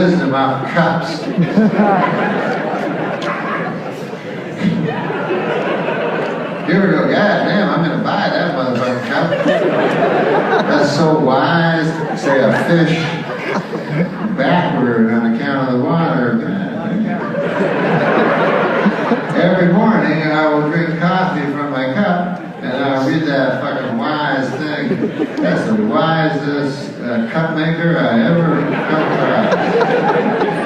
wisdom off cups. You ever go, God damn, I'm going to buy that motherfucking cup. That's so wise. Say a fish backward on account of the water. Every morning I will drink coffee from my cup and I'll read that fucking wise thing. That's the wisest cup maker I ever come across.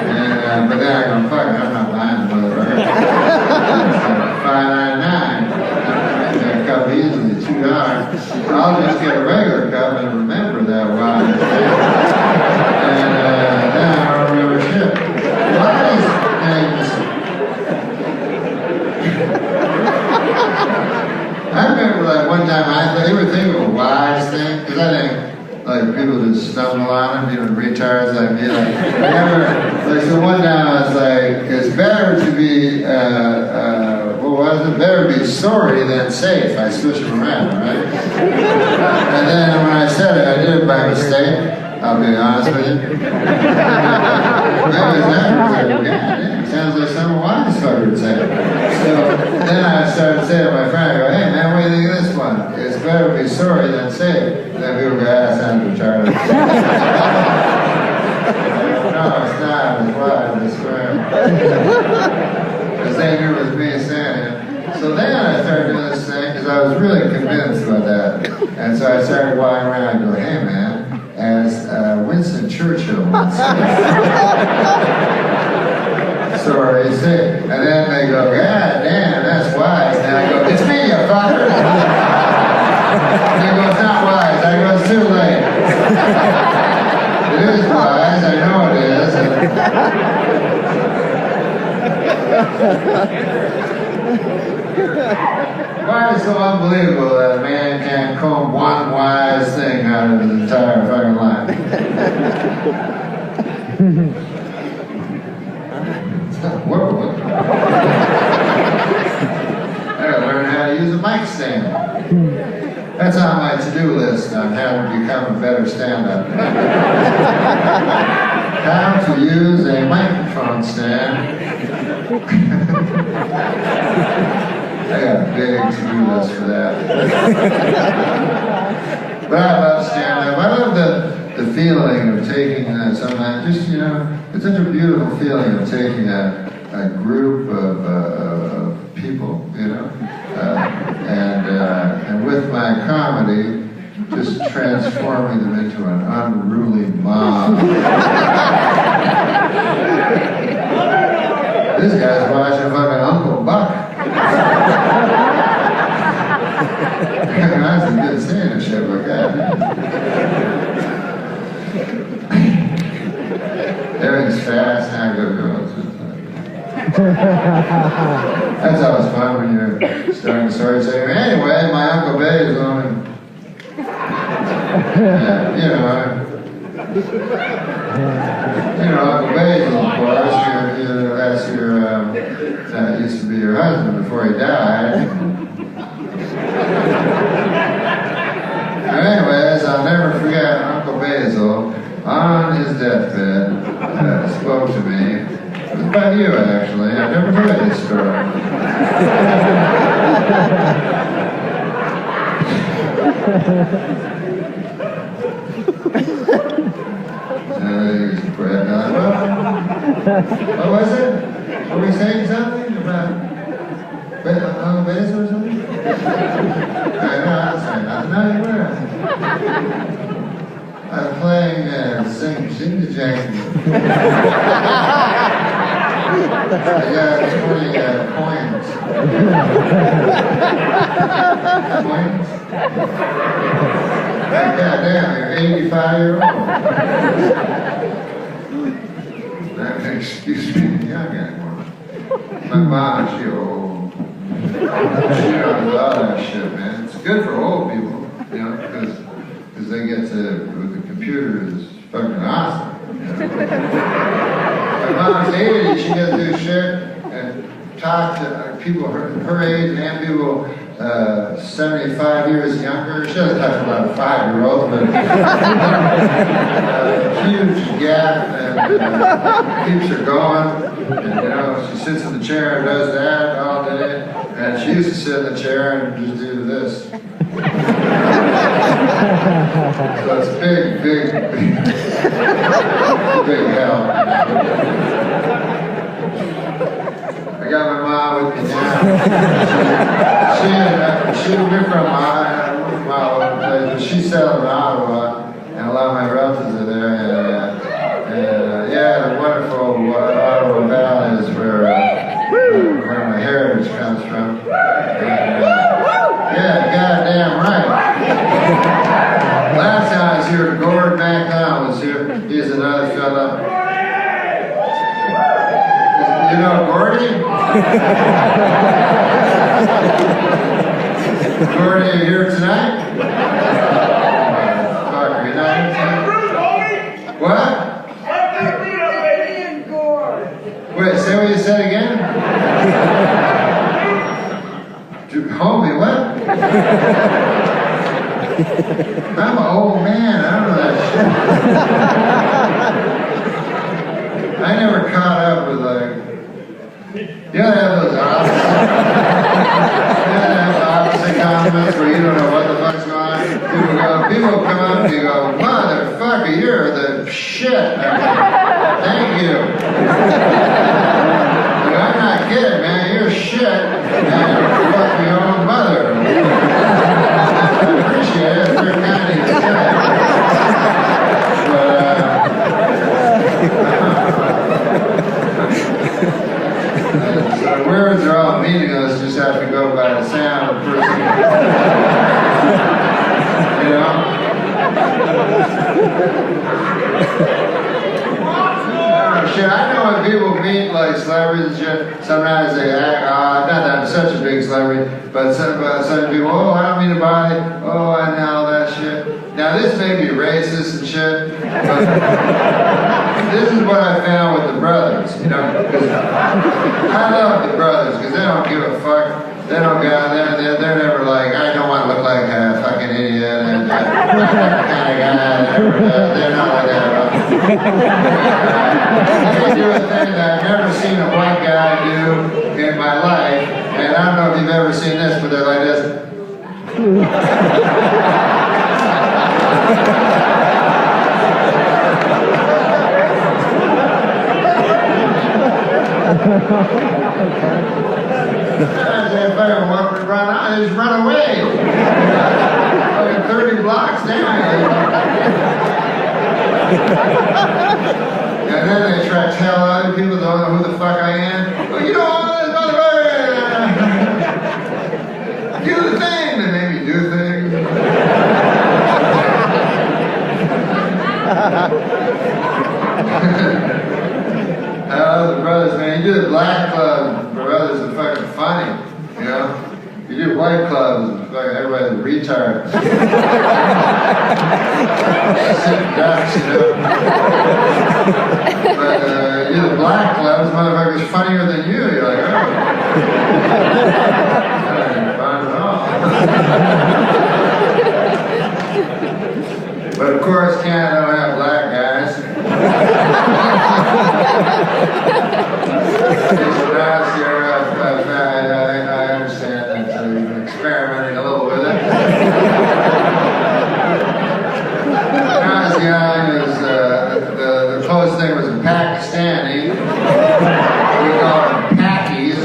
And, but then I go, fuck, I'm not buying the motherfucker. $5.99. Cup easily, $2. I'll just get a regular cup and remember that wise thing. And then I don't remember shit. Wise things. I remember like one time they were thinking of a wise thing, because I think like people just stumble on them, you know, retards like me. Like, so one time I was like, it's better to be what was it? Better be sorry than safe. I switched them around, right? And then when I said it, I did it by mistake. I'll be honest with you. Maybe it's that. It sounds like some wise fucker would say. So then I started saying to my friend, I go, hey man, what do you think of this one? It's better to be sorry than safe. And then people go, that sounds retarded. No, it's not. It's wise. I swear. Because they knew it was me saying it. So then I started doing this thing because I was really convinced about that. And so I started walking around and go, hey man, as Winston Churchill once said, sorry, safe. And then they go, God damn, that's wise. And I go, it's me, you fucker. And they go, it's not wise. I go, it's too late. It is wise, I know it is. Why is it so unbelievable that a man can't comb one wise thing out of his entire fucking life? Whoa. I gotta learn how to use a mic stand. That's on my to-do list on how to become a better stand-up. How to use a microphone stand. I got a big to-do list for that. But I love stand-up. I love the feeling of taking something, just, you know, it's such a beautiful feeling of taking a group of people, you know, and with my comedy, just transforming them into an unruly mob. This guy's watching fucking Uncle Buck. That's a good stand-up shit like that. Everything's fast, now go. That's always fun when you're starting a story saying, anyway, my Uncle Basil, Uncle Basil, of course, that's your, that used to be your husband before he died. Anyways, I'll never forget Uncle Basil on his deathbed spoke to me. It was about you, actually. I've never heard this story. What was it? Were we saying something about Uncle Basil or something? No, I was saying nothing. No, you were. I'm playing Sing the Jane. I got 20 coins. Coins? God damn, you're 85-year-old. Excuse me, young anymore. My mom, she old. She knows all that shit, man. It's good for old people, you know, because they get to, with the computer is fucking awesome. You know? My mom's 80, she gets to do shit and talk to people her age and people 75 years younger. She doesn't talk about a 5-year-old, but huge gap that, and keeps her going. And, you know, she sits in the chair and does that all day. And she used to sit in the chair and just do this. So it's big help. I got my mom with me now. She from my old place, but she's settled in Ottawa, and a lot of my relatives are there. And yeah, the wonderful Ottawa Valley is where my heritage comes from. And, yeah, goddamn right. Last time I was here, Norm Macdonald was here. He's another fella. You know Gordy? Gordy, are you here tonight? Fucker, you're not here tonight? What? Wait, say what you said again? Homie, what? I'm an old man, I don't know that shit. I never caught up with like, you gotta have those opposite comments where you don't know what the fuck's going on. People come up and you go, motherfucker, you're the shit. Thank you. But I'm not kidding, man, you're shit. And you're fucking your own mother. I appreciate it, it's very kind of you to say. So the words are all meaningless, just have to go by the sound of the person. You know? Shit, I know when people meet like celebrities and shit, sometimes they act, not that I'm such a big celebrity, but some people, oh, I don't mean to bother you, oh, and all that shit. Now this may be racist and shit, but this is what I found with the brothers, you know, because I love the brothers, because they don't give a fuck. They don't got, they're never like, I don't want to look like a fucking idiot, and I'm that kind of guy, they're not like that. They do a thing that I've never seen a white guy do in my life, and I don't know if you've ever seen this, but they're like this. They just run away. 30 blocks down. And then they try to tell other people don't know who the fuck I am. Well, you don't want this motherfucker. Do the thing. They make me do things. I love the brothers, man. You do the black club, brothers are fucking funny, you know? You do white clubs, fucking everybody's retarded. Sick ducks, you know? But you do the black clubs, motherfuckers funnier than you. You're like, oh. That ain't fun at all. But of course, Canada don't have black guys. I understand that you've been experimenting a little with it. When I was young, the closest thing was a Pakistani. We call them Pakis.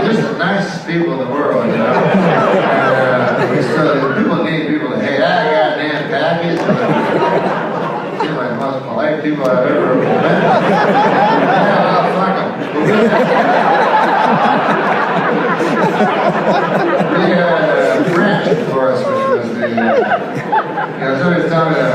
Just the nicest people in the world, you know. And, people need people to hate. Goddamn Pakis. Seem like the most polite people I've ever met. Yeah, fuck them. We had French, of course, which was the, somebody's telling me that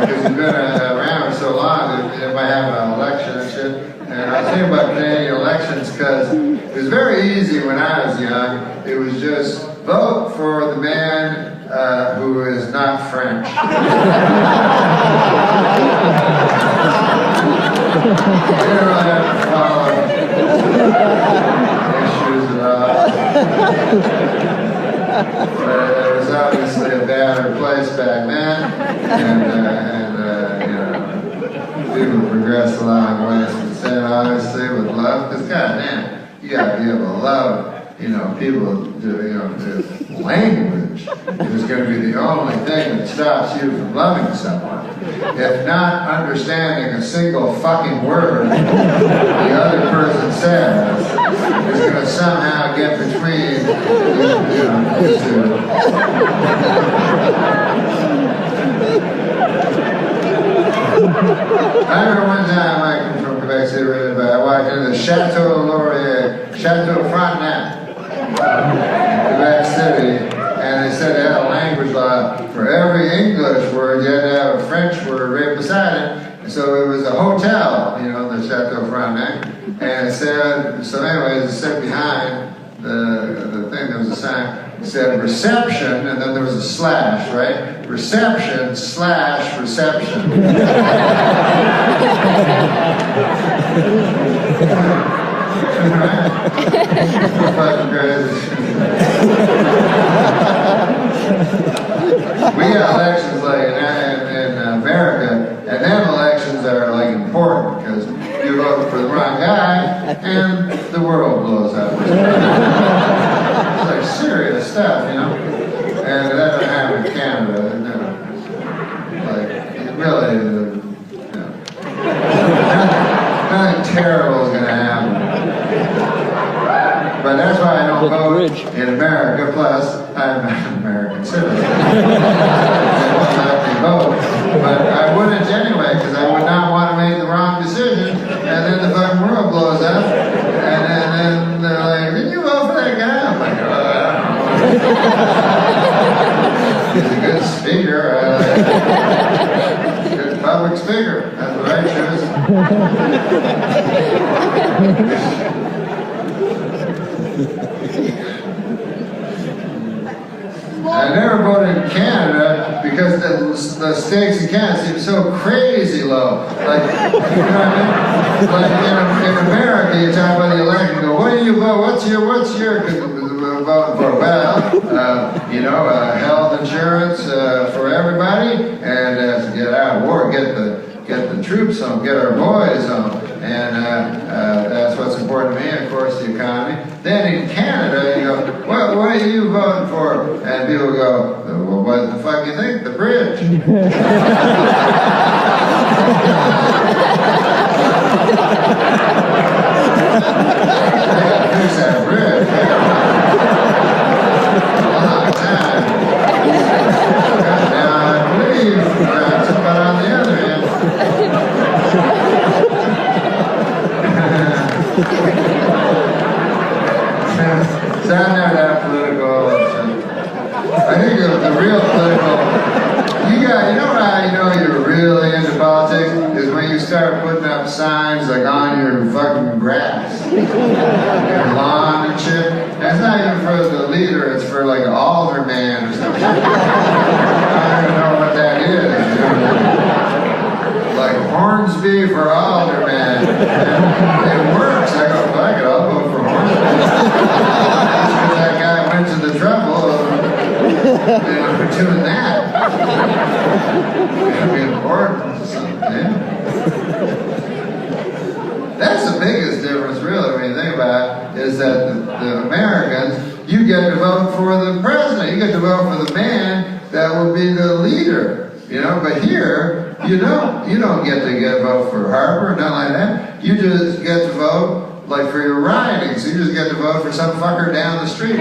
because he's been around so long, they might have an election and shit. And I was thinking about Canadian elections because it was very easy when I was young. It was just vote for the man who is not French. You don't really have to follow issues at all. But it was obviously a better place back then, and progressed a long ways. But saying obviously with love, because goddamn, you gotta be able to love, people, the language is going to be the only thing that stops you from loving someone. If not understanding a single fucking word the other person says is going to somehow get between you two. I remember one time I came from Quebec City, I walked into the Chateau Laurier, Chateau Frontenac, Quebec City, and they said they had a language law. For every English word, you had to have a French word right beside it. And so it was a hotel, the Chateau Frontenac. And it said, so anyways, it said behind the thing, there was a sign, it said reception, and then there was a slash, right? Reception / reception. Fucking crazy. We got elections like in America, and them elections are like important because you vote for the wrong guy and the world blows up. It's like serious stuff, And that doesn't happen in Canada. Like, really, nothing terrible is going to happen. But that's why I don't vote in America. Plus, I'm an American citizen. They won't let me vote. But I wouldn't anyway, because I would not want to make the wrong decision. And then the fucking world blows up. And then they're like, did you vote for that guy? I'm like, I don't know. He's a good speaker. Good public speaker. That's what I choose. I never voted in Canada because the stakes in Canada seem so crazy low. Like, you know what I mean? Like in America, you talk about the election, you go, what do you vote? What's your voting for? Well, health insurance for everybody, and to get out of war, get the troops home, get our boys home, and that's what's important to me, of course, the economy. Then in Canada, you go, what are you voting for? And people go, well, what the fuck do you think? The bridge. They got to fix that bridge. A long time. Now, I believe that's about on the other end. So I'm not that political. I think the real political, you know how you know you're really into politics is when you start putting up signs like on your fucking grass, your lawn and shit. That's not even for the leader, it's for like an alderman or something. I don't even know what that is. Like Hornsby for alderman. It works. I go, fuck it, I'll vote for Hornsby. Because that guy went to the trouble of doing that. It'd be important or something. That's the biggest difference, really, when you think about it, is that the Americans, you get to vote for the president. You get to vote for the man that will be the leader. But here, you don't get to vote for Harper, nothing like that. You just get to vote like for your ridings. You just get to vote for some fucker down the street.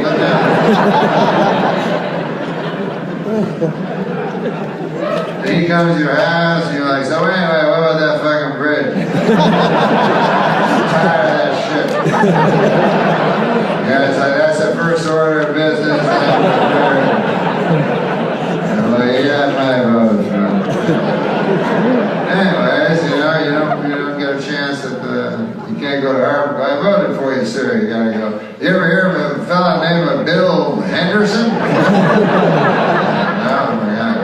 And he comes to your house and you're like, so anyway, what about that fucking bridge? I'm tired of that shit. Yeah, it's like, that's the first order of business. Yeah, my vote. Anyways, you don't get a chance at you can't go to Harvard. I voted for you, sir. You gotta go. You ever hear of a fella named Bill Henderson? No, my God.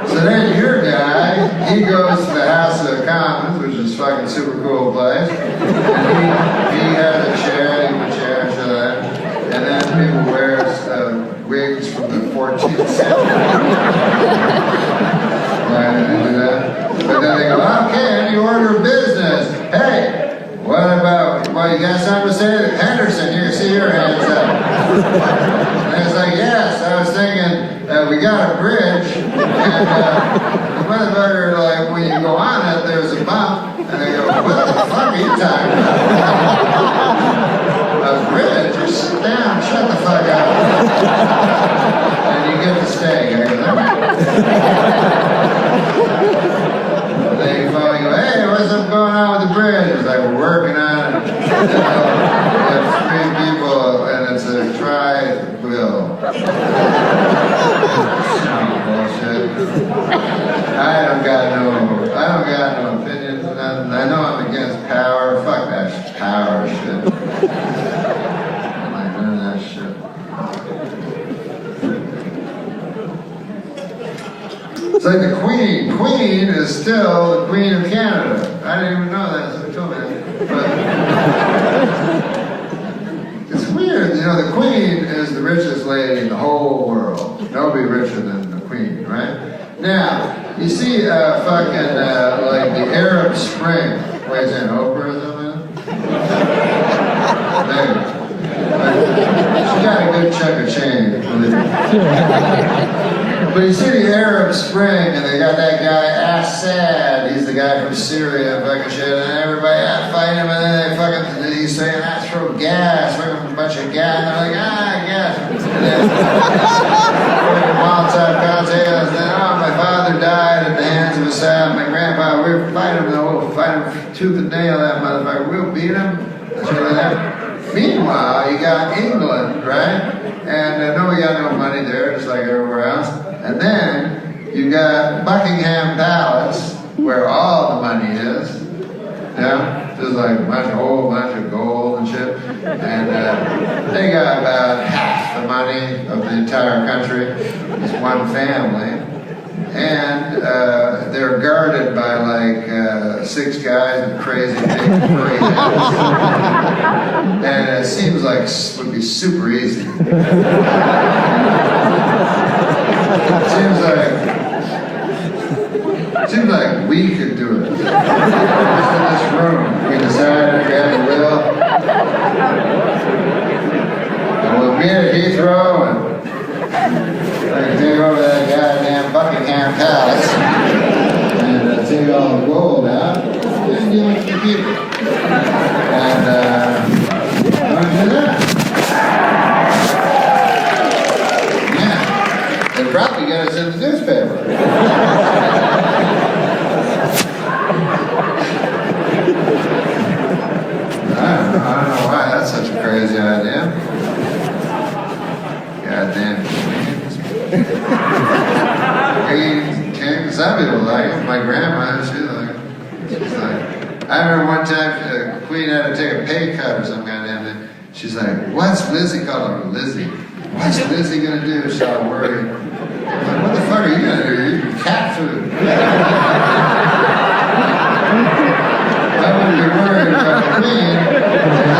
So then your guy, he goes to the House of Commons, which is a fucking super cool place, and he has a chair, and then people wear wigs from the 14th century. Why did they do that? bridge, and the motherfucker, like, when you go on it, there's a bump, and they go, what the fuck are you talking about? A bridge? Just sit down, shut the fuck up. And you get to stay. I go, they finally go, hey, what's up going on with the bridge? It's like, we're working on it. It's 3 people, and it's a tri-bill. Bullshit. I don't got no opinions on nothing. I know I'm against power. Fuck that power shit. I'm like, none of that shit. It's like the Queen. Queen is still the Queen of Canada. I didn't even know that. Somebody told me that. But it's weird, you know, the Queen is the richest lady in the whole world. Nobody richer than the Queen, right? Now, you see fucking, like the Arab Spring. Wait, is that an Oprah or something? Maybe. She got a good chunk of change, believe me. But you see the Arab Spring, and they got that guy Assad. He's the guy from Syria, and fucking shit, and everybody fight him, and then they fucking, he's saying, I throw gas, fucking a bunch of gas, and they're like, gas. And then, fucking Molotov cocktails, and then, oh, my father died at the hands of Assad, my grandpa, we'll fight him, though, we'll fight him tooth and nail, that motherfucker, we'll beat him. Meanwhile, you got England, right? And nobody got no money there, just like everywhere else. And then you got Buckingham Palace, where all the money is. Yeah, just like a whole bunch of gold and shit. And they got about half the money of the entire country. It's one family. And they're guarded by like 6 guys with crazy big furry heads. And it seems like it would be super easy. Seems like we could do it. Just in this room, we decided we had a will. And we'll meet at Heathrow and I can take over that goddamn Buckingham Palace and take all the gold out and give it to the people. And want to do that? Yeah. They'd probably get us in the newspaper. I don't know why that's such a crazy idea. Goddamn. Some people like it. My grandma, she's like, I remember one time the Queen had to take a pay cut or some goddamn thing. She's like, what's Lizzie calling her? Lizzie. What's Lizzie gonna do? She started worrying. I'm like, what the fuck are you gonna do? You're eating cat food. I wouldn't be worried about the Queen. I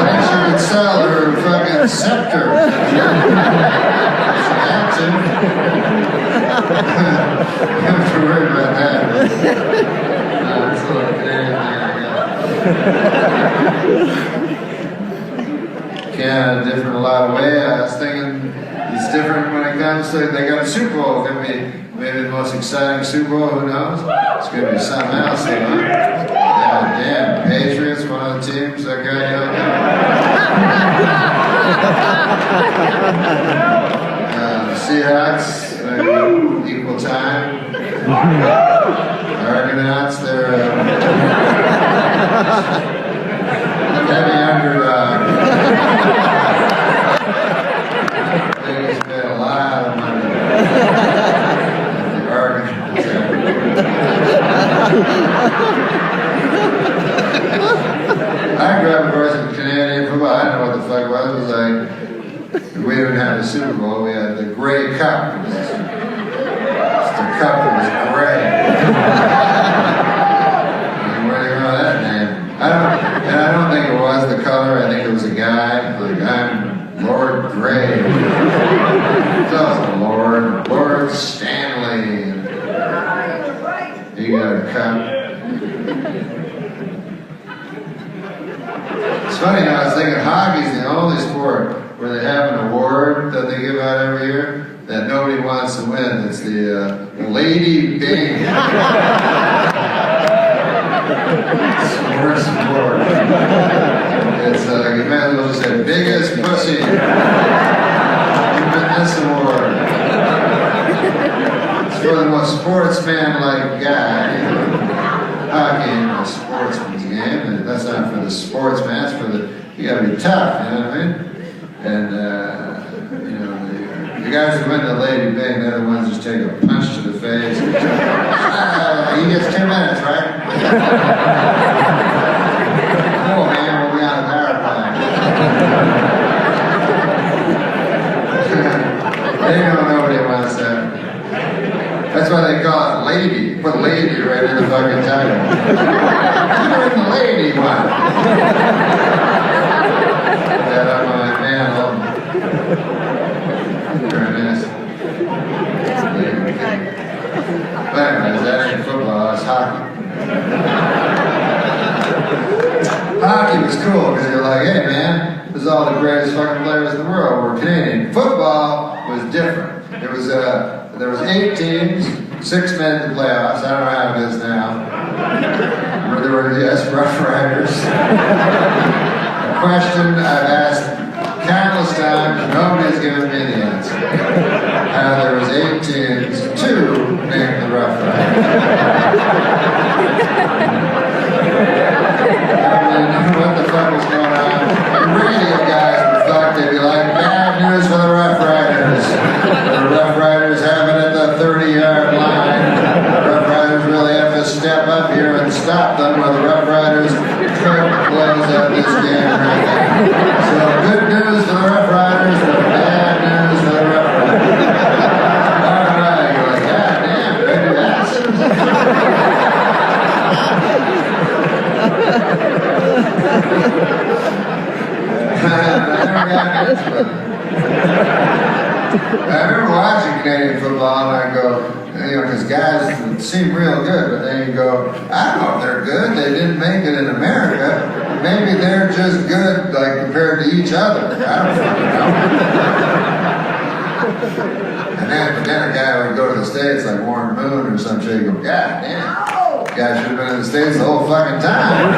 think she would sell her fucking scepter. She had to. You don't have to worry about that. No, it's a little Canadian thing, Canada different a lot of ways. I was thinking it's different when it comes to, they got a Super Bowl. It's going to be maybe the most exciting Super Bowl, who knows? It's going to be something else, you know? Yeah, damn, Patriots, one of the teams, that guy, Seahawks, equal time. Argonauts, they're heavy underdog. They spent a lot of money. The Argonauts. I grew up, of course, in Canadian football. I didn't know what the fuck it was. It was like, we didn't have a Super Bowl, we had the Grey Cup. The cup that was gray. Where do you know that name? I don't think it was the color, I think it was a guy. Like, I'm Lord Gray. It's also Lord Stanley. He got a cup. It's funny, I was thinking hockey's the only sport where they have an award that they give out every year. that nobody wants to win. It's the Lady Bing. Sports award. It's you might as well just say biggest pussy. Win this award. It's for the most sportsman-like guy. Hockey ain't a sportsman's game, and that's not for the sportsman. That's for the you gotta be tough. You know what I mean? And you know the guys who win the Lady Bing, they're the ones who just take a punch to the face. He gets 2 minutes, right? Oh man, we'll be on a power play. They know nobody wants that. That's why they call it lady. Put lady right in the fucking title. You're in the lady one. That I'm like, man, very nice. But anyways, that ain't football, that's hockey. Hockey was cool because you're like, hey man, this is all the greatest fucking players in the world. We're Canadian. Football was different. It was there was 8 teams, 6 men in the playoffs. I don't know how it is now. There were Rough Riders. A question I've asked countless times, nobody's given me the answer. There was 8 teams, 2 named the Rough Riders. What the fuck was going on? The radio guys were fucked. They'd be like, bad news for the Rough Riders. The Rough Riders have it at the 30-yard line. The Rough Riders really have to step up here and stop them, or the Rough Riders could close out this game right now. So good news for the Rough Riders, but bad news for the Rough Riders. All right, you're like, God damn, did I do that? I remember watching Canadian football and I go, you know, because guys seem real good, but then you go, I don't know if they're good, they didn't make it in America, maybe they're just good, like, compared to each other. I don't fucking know. And then a guy would go to the States, like Warren Moon or some shit, go, God damn, the guy should have been in the States the whole fucking time.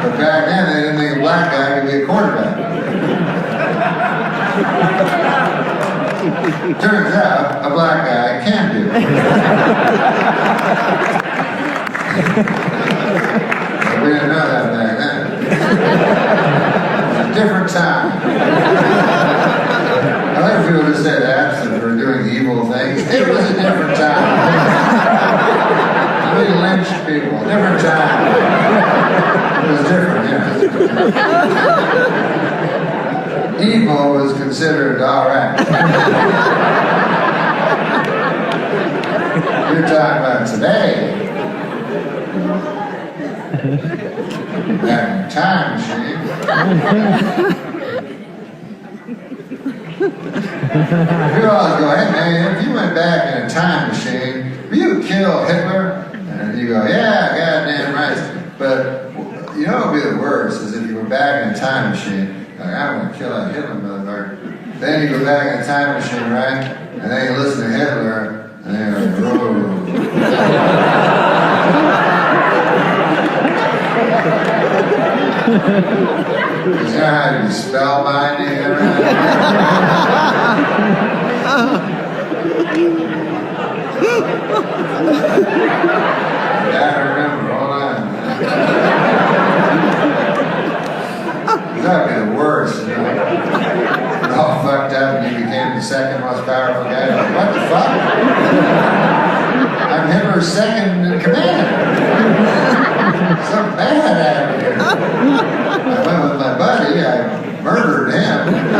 But back then, they didn't think a black guy could be a quarterback. Turns out, a black guy can do it. But we didn't know that back then. It was a different time. I like people to say that since we're doing evil things. It was a different time. We lynched people. Different time. It was different, yeah. Evil was considered alright. You're talking about today. That time machine. You always go, hey man, if you went back in a time machine, will you kill Hitler? And you go, yeah, goddamn right. But you know what would be the worst is if you went back in a time machine, like, I'm gonna kill that Hitler motherfucker. Then you go back in a time machine, right? And then you listen to Hitler, and then you're like, whoa. Is that how you spell binding and everything? Yeah, I remember, hold on. That would be the worst, you know? You're all fucked up and you became the second most powerful guy. Like, what the fuck? I'm Hitler's second in command. Something bad happened here. I went with my buddy, I murdered him. I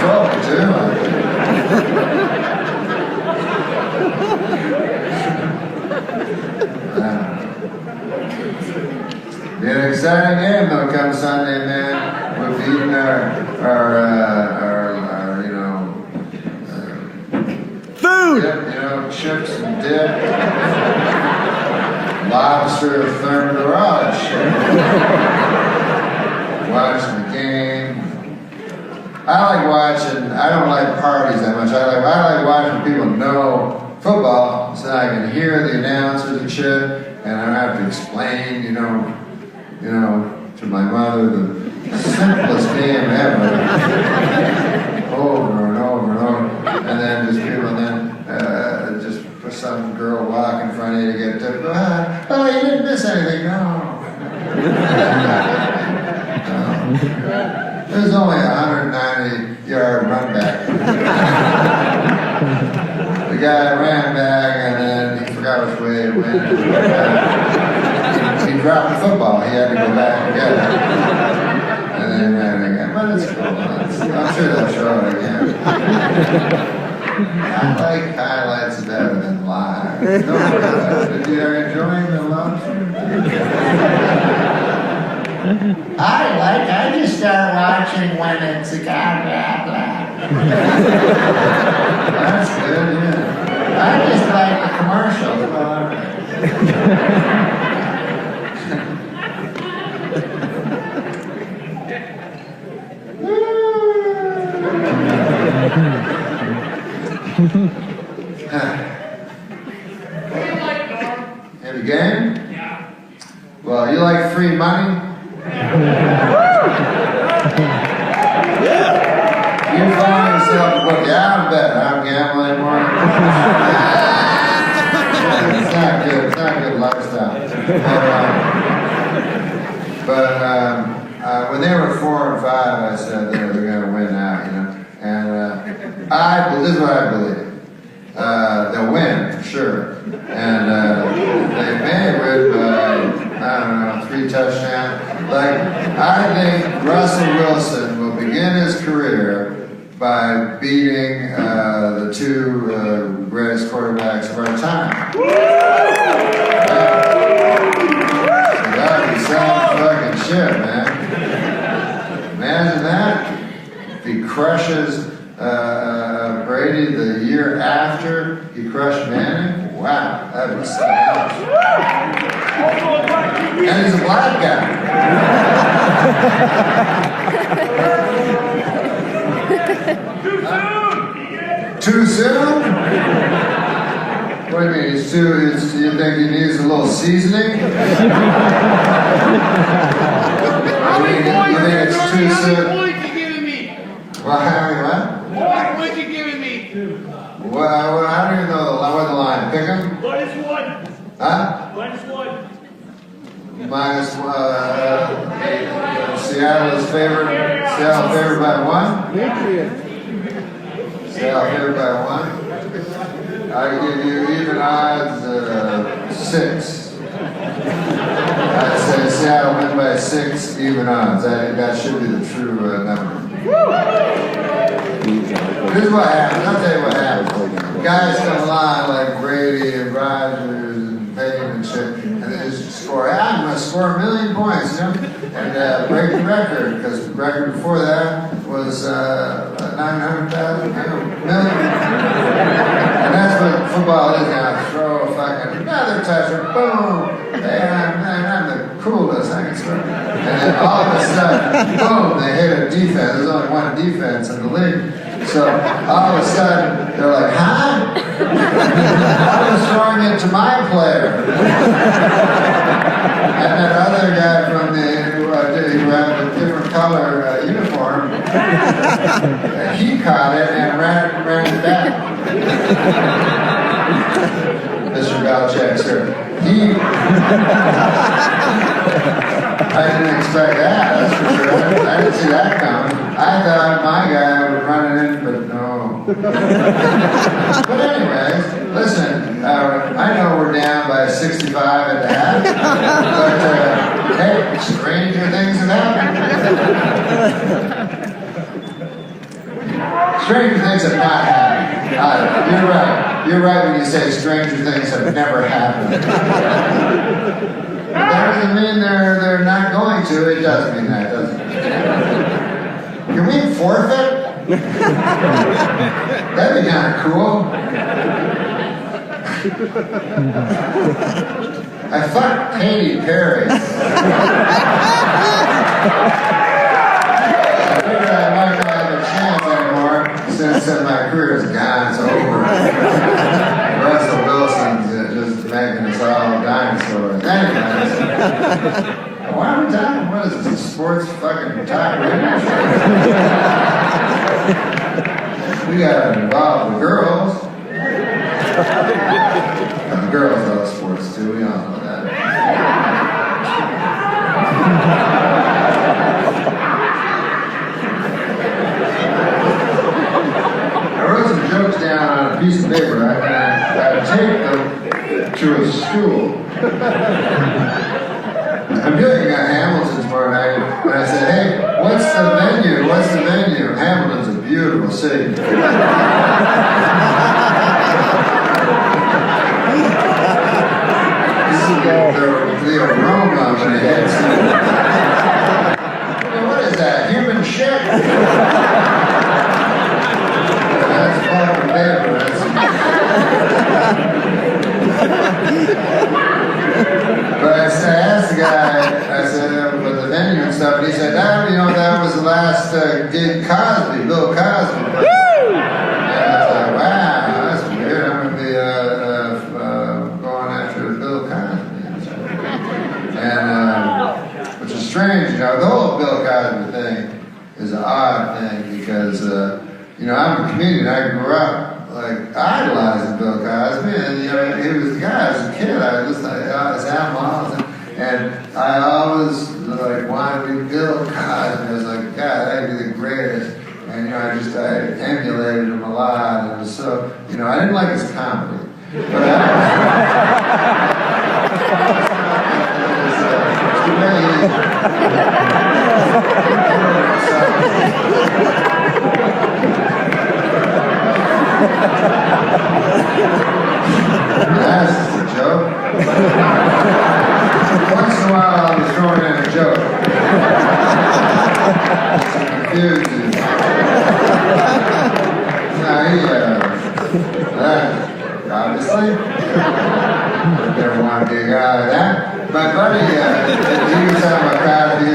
told him to. Be an exciting game though come Sunday, man. We'll be eating our you know, food! Dip, you know, chips and dip. Lobster Thermal Garage. Watch the game. I like watching, I don't like parties that much. I like watching people know football so I can hear the announcers and shit, and I don't have to explain, you know, to my mother the simplest game ever. Over and over and over. And then just people, and then just for some girl walk in front of you to get tipped. Oh, you didn't miss anything, no. It was only a 190-yard run back. The guy ran back and then he forgot which way it went. He dropped the football. He had to go back and get it. And then he ran again. But it's cool. I'm sure they'll show it again. I like highlights better than live. Did you enjoy the lunch? I just start watching when it's a guy blah blah. That's good, yeah. I just like the commercials. Have a game? Yeah. Well, you like free money? You find yourself a book. Yeah, I bet I don't gamble anymore. It's not good. It's not a good lifestyle. But when they were 4 and 5, I said they were going to win now, you know. And this is what I believe. They'll win for sure. And they may win by, I don't know, 3 touchdowns. Like, I think Russell Wilson will begin his career by beating the 2 greatest quarterbacks of our time. So that would be some fucking shit, man. Imagine that. If he crushes Brady the year after he crushed Manning, wow, that would be something else. And he's a black guy. Too soon? What do you mean? He's too? You think he needs a little seasoning? You think it's too soon? What points you giving me? Well, what? What points you giving me? Well, I don't even know what the line. Pick him? -1. Huh? -1. Seattle is favored. Seattle favored by 1. Seattle favored by 1. I give you even odds 6. I'd say Seattle win by 6 even odds. I think that should be the true number. Here's what happens. I'll tell you what happens. Guys come along like Brady and Rodgers and Payton and shit, and they just score. I'm going to score 1,000,000 points, you know, and break the record, because the record before that was 900,000 million. And that's what football is now. Throw a fucking another touchdown, boom. Hey, I'm the coolest. I can score. And then all of a sudden, boom, they hit a defense. There's only one defense in the league. So all of a sudden, they're like, huh? I was throwing it to my player. And that other guy from who had a different color uniform, he caught it and ran it back. Mr. Belichick, sir. I didn't expect that, that's for sure. I didn't see that coming. I thought my guy would run it in, but no. But anyways, listen, I know we're down by 65 at the half, but hey, stranger things have happened. Stranger things have not happened. You're right. You're right when you say stranger things have never happened. That doesn't mean they're not going to. It does mean that, doesn't it? Can we forfeit? That'd be kind of cool. I fucked Katy Perry. I figured I might not have a chance. Why are we talking? What is this? A sports fucking talk radio show? We got to involve the girls. And the girls love sports too. We all know that. I wrote some jokes down on a piece of paper. I taped them to a stool. I'm doing Hamilton tomorrow night, and I said, hey, what's the menu? What's the menu? Hamilton's a beautiful city. The aroma when it hits you. What is that? Human shit? That's fucking paper. But I asked the guy, I said, with the menu and stuff, and he said, that was the last gig Cosby, Bill Cosby. And I was like, wow, that's weird. I'm going to be going after Bill Cosby. And, which is strange, the whole Bill Cosby thing is an odd thing because, I'm a comedian. I grew up idolizing Bill Cosby, and he was the guy as a kid. I listened to his albums, and I always wanted to be Bill Cosby. I was like, God, that'd be the greatest. And I emulated him a lot, and it was so, I didn't like his comedy, but that's just a joke. Once in a while I'll be throwing in a joke. To confuse you. Obviously. Never want to be a guy like that. My buddy, he was talking about Cosby,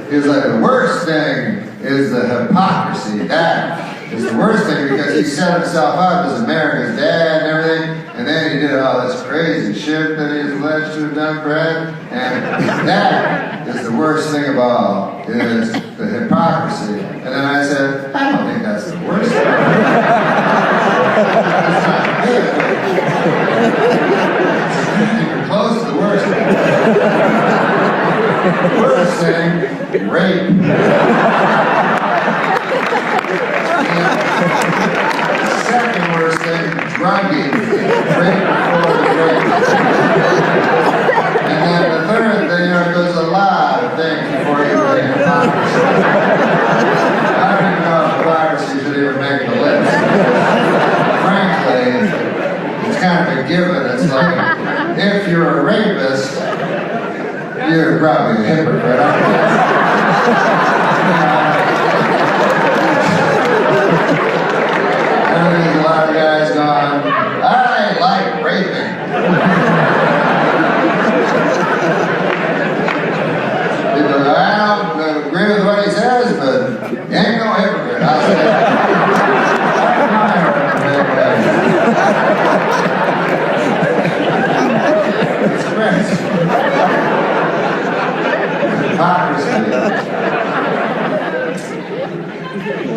he was like, the worst thing is the hypocrisy. That is the worst thing because he set himself up as America's dad and everything, and then he did all this crazy shit that he's alleged to have done, Brad. And that is the worst thing of all, is the hypocrisy. And then I said, I don't think that's the worst thing. It's not good. You're close to the worst thing. Worst thing, rape. Second worst thing, drugging, rape before the rape. And then the third thing, goes a lot of things before you get hypocrisy. I don't even know if hypocrisy should even make the list. Frankly, it's kind of a given. It's like, if you're a rapist, you're probably a hypocrite. There's a lot of guys going, I like raping. People go, I don't agree with what he says, but he ain't no hypocrite. I'll say that. It's crazy. Hypocrisy.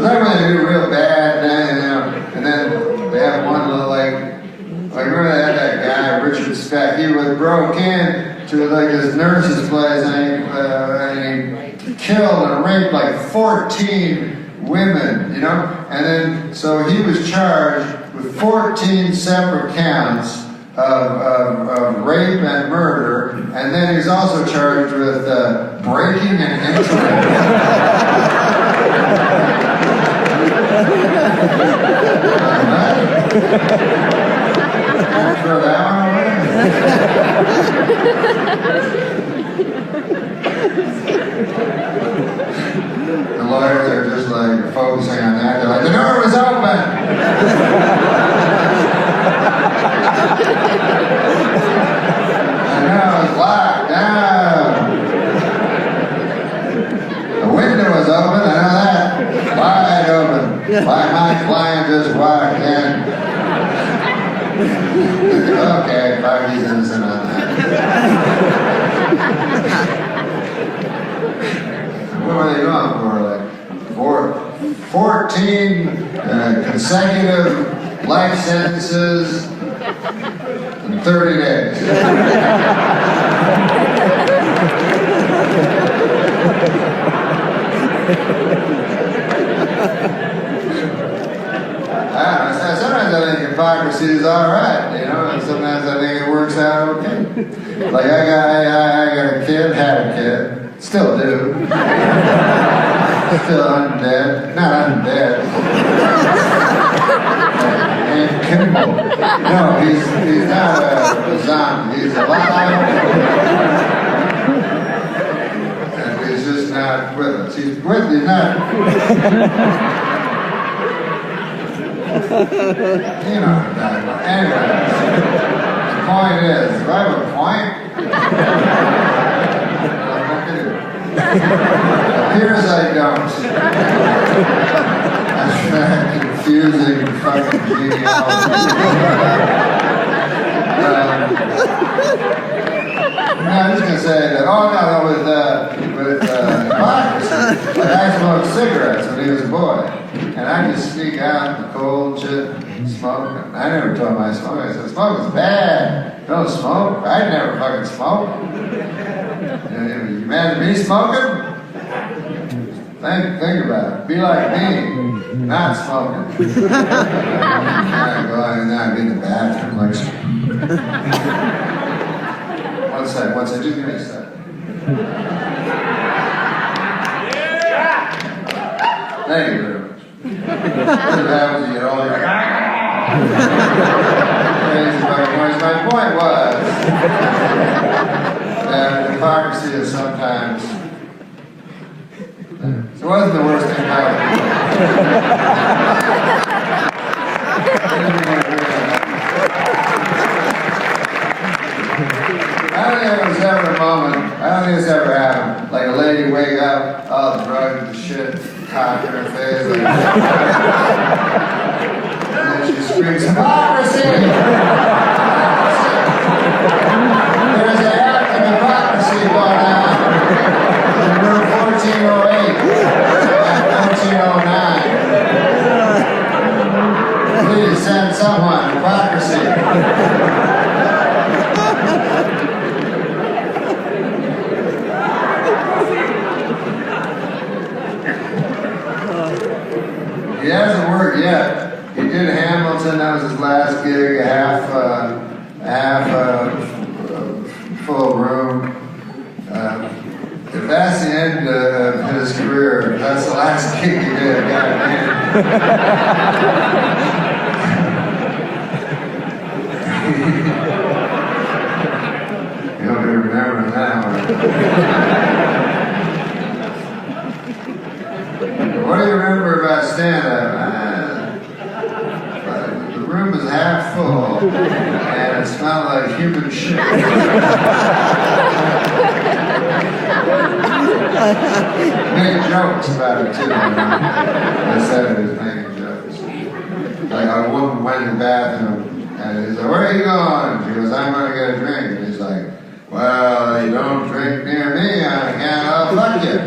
Then when they do real bad, and then they have one little remember they had that guy Richard Speck. He broke in to this nurse's place and he killed and raped 14 women, And then so he was charged with 14 separate counts of rape and murder, and then he's also charged with breaking and entering. Throw that one away. The lawyers are just focusing on that. They're like, the door was open. I know, it's locked down. The window was open, I know that. Wide open. Why my client just walked in. Okay, Bobby's innocent on that. What were they going for? Like 14 consecutive life sentences in 30 days. Sometimes I think hypocrisy is all right, you know, and sometimes I think it works out okay. Like I got a kid, had a kid, still do. Still undead, not undead. And Kimball. No, he's not a zombie, he's alive. And he's just not with us. He's with you, not. You know what I'm talking about. Anyway, the point is, if I have a point, appears I don't. That's that confusing fucking genealogy. No, I'm just gonna say that. Oh no, with hypocrisy. Like I smoked cigarettes when he was a boy. And I just sneak out in the cold shit, smoke. And I never told my smoke. I said, smoke is bad. Don't smoke. I'd never fucking smoke. You mad at me smoking? Think about it. Be like me, not smoking. I go out and I'd be in the bathroom like. One second. Just give me a second. Thank you very much. What happens when you get older? You're like, crazy fucking noise. My point was that hypocrisy is sometimes. It wasn't the worst thing about it. I don't think there's ever a moment, I don't think it's ever happened, like a lady wake up, all drugged and shit, cock in her face, like, and then she screams, hypocrisy! There's an act of hypocrisy going on in room 1408 and 1409. Please send someone hypocrisy. He hasn't worked yet. He did Hamilton. That was his last gig. A half full room. If that's the end of his career, that's the last gig he did. Goddamn. You'll be remembering that one. What do you remember about stand-up? The room is half full, and it smelled like human shit. Made jokes about it, too. I said he was making jokes. Like, a woman went in the bathroom, and he's like, where are you going? She goes, I'm going to get a drink. And he's like, well, you don't drink near me, I can't, I'll fuck you.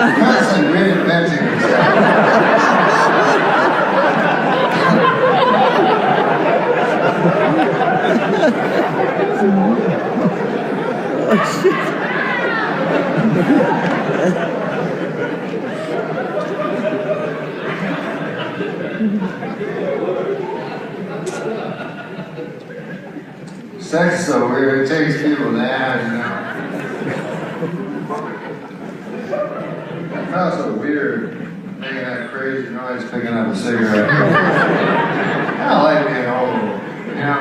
Constantly reinventing himself. Oh, shit. Sex is so weird, it takes people down, you know. I felt so weird making that crazy noise picking up a cigarette. I don't like being old, you know.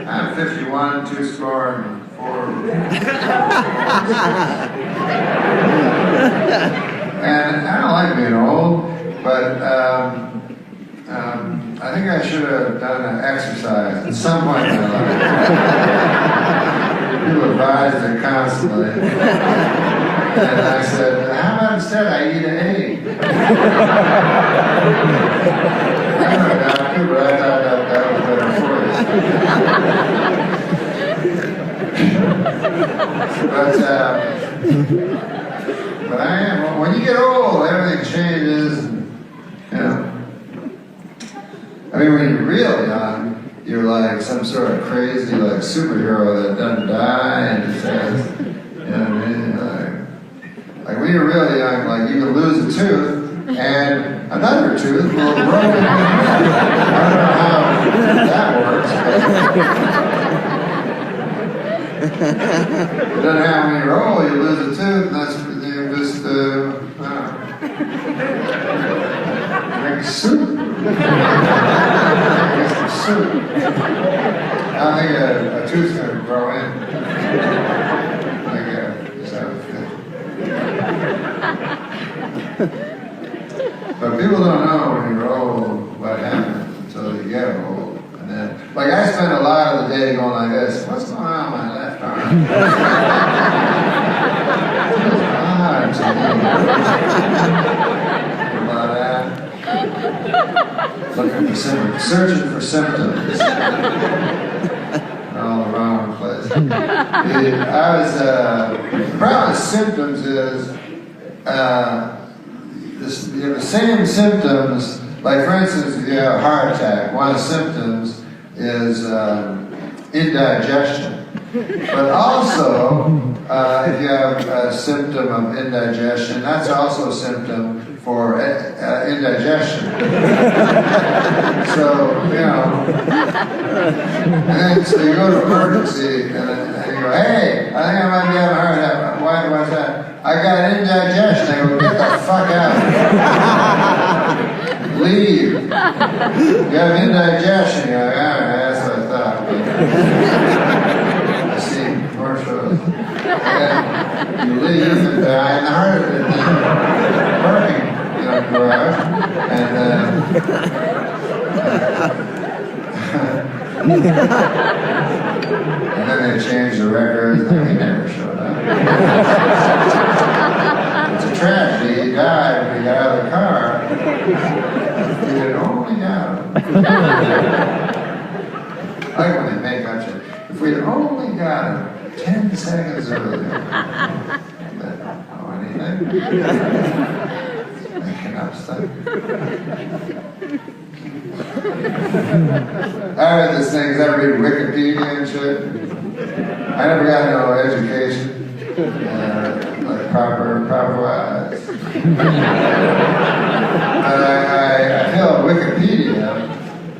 I'm 51, 2 score and 4. And I don't like being old, but I think I should have done an exercise at some point in my life. People advise it constantly. And I said, how about instead I eat an egg? I'm not a doctor, but I thought that was better for you. But I am, when you get old, everything changes, and, you know. I mean, when you're real young, you're like some sort of crazy, like, superhero that doesn't die and just has, you know what I mean? Like when you're really young, like you can lose a tooth and another tooth will grow in your mouth. I don't know how that works. It doesn't happen when you're old. You lose a tooth, and that's you just make soup. Make some soup. I think a tooth's going to grow in. But people don't know when you're old what happens until you get old. And then, like I spend a lot of the day going like this. What's going on with my left arm? It's about that. Looking for symptoms, searching for symptoms. All the wrong place. The problem with symptoms is you have the same symptoms. Like for instance, if you have a heart attack, one of the symptoms is indigestion. But also, if you have a symptom of indigestion, that's also a symptom for indigestion. So, you know, and then so you go to emergency and you go, hey, I think I might be having a heart attack. Why's that? I got indigestion. They go, get the fuck out. Leave. You have indigestion. You're like, all right, that's what I thought. I see commercials. And you leave and die in the heart in the parking garage. And then they changed the records and he never showed up. It's a tragedy. He died when he got out of the car. If he had only got him. I like when they make up shit. If we had only got him 10 seconds earlier. They don't know anything. Making up stuff. I read this thing, because I read Wikipedia and shit. I never got no education. Like proper wise. But I feel Wikipedia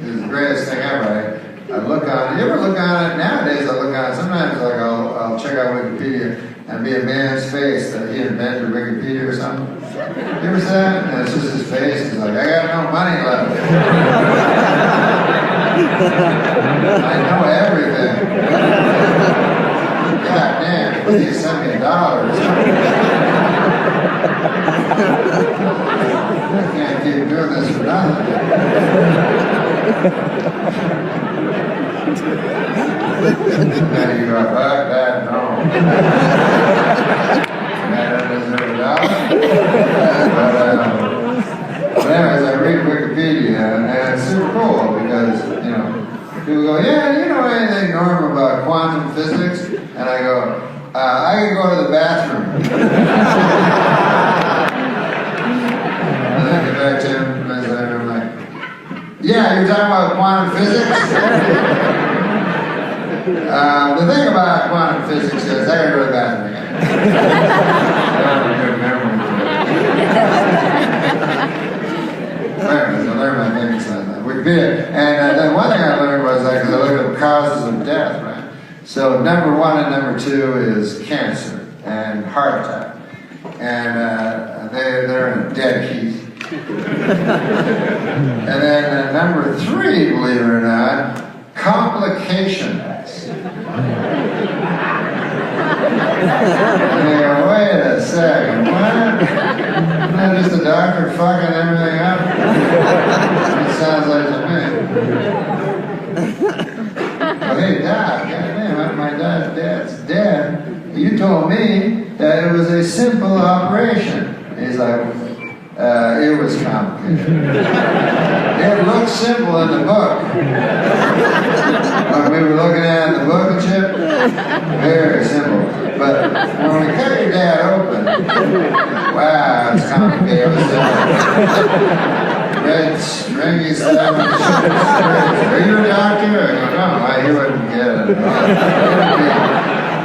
is the greatest thing ever. I look on it. You ever look on it? Nowadays I look on it. Sometimes like I'll check out Wikipedia and be a man's face that he invented Wikipedia or something. You ever see that? And it's just his face. He's like, I got no money left. I know everything. God damn, please send me $1 or something. I can't keep doing this for nothing. Then you go, fuck that, no. That doesn't deserve $1. But anyways, I read Wikipedia, and it's super cool because, you know, people go, yeah, do you know anything, Norm, about quantum physics? And I go, I can go to the bathroom. And then I get back to him, and I'm like, yeah, you're talking about quantum physics? The thing about quantum physics is I gotta go to the bathroom again. I don't have a good memory for it. I learned my things on Wikipedia. And then one thing I learned was, like, because I looked at causes of death, right? So number 1 and number 2 is cancer and heart attack. And they're in a dead heat. And then number 3, believe it or not, complications. And you go, wait a second, what? Isn't that just the doctor fucking everything up? It sounds like to me. Oh, hey, Doc, goddamn, my dad's dead. it's dead. You told me that it was a simple operation. And he's like, it was complicated. It looks simple in the book. When we were looking at it in the book and shit, very simple. But when we cut your dad open, wow, it's complicated. It was red stringy stuff. Are you a doctor? I go, no, he wouldn't get it.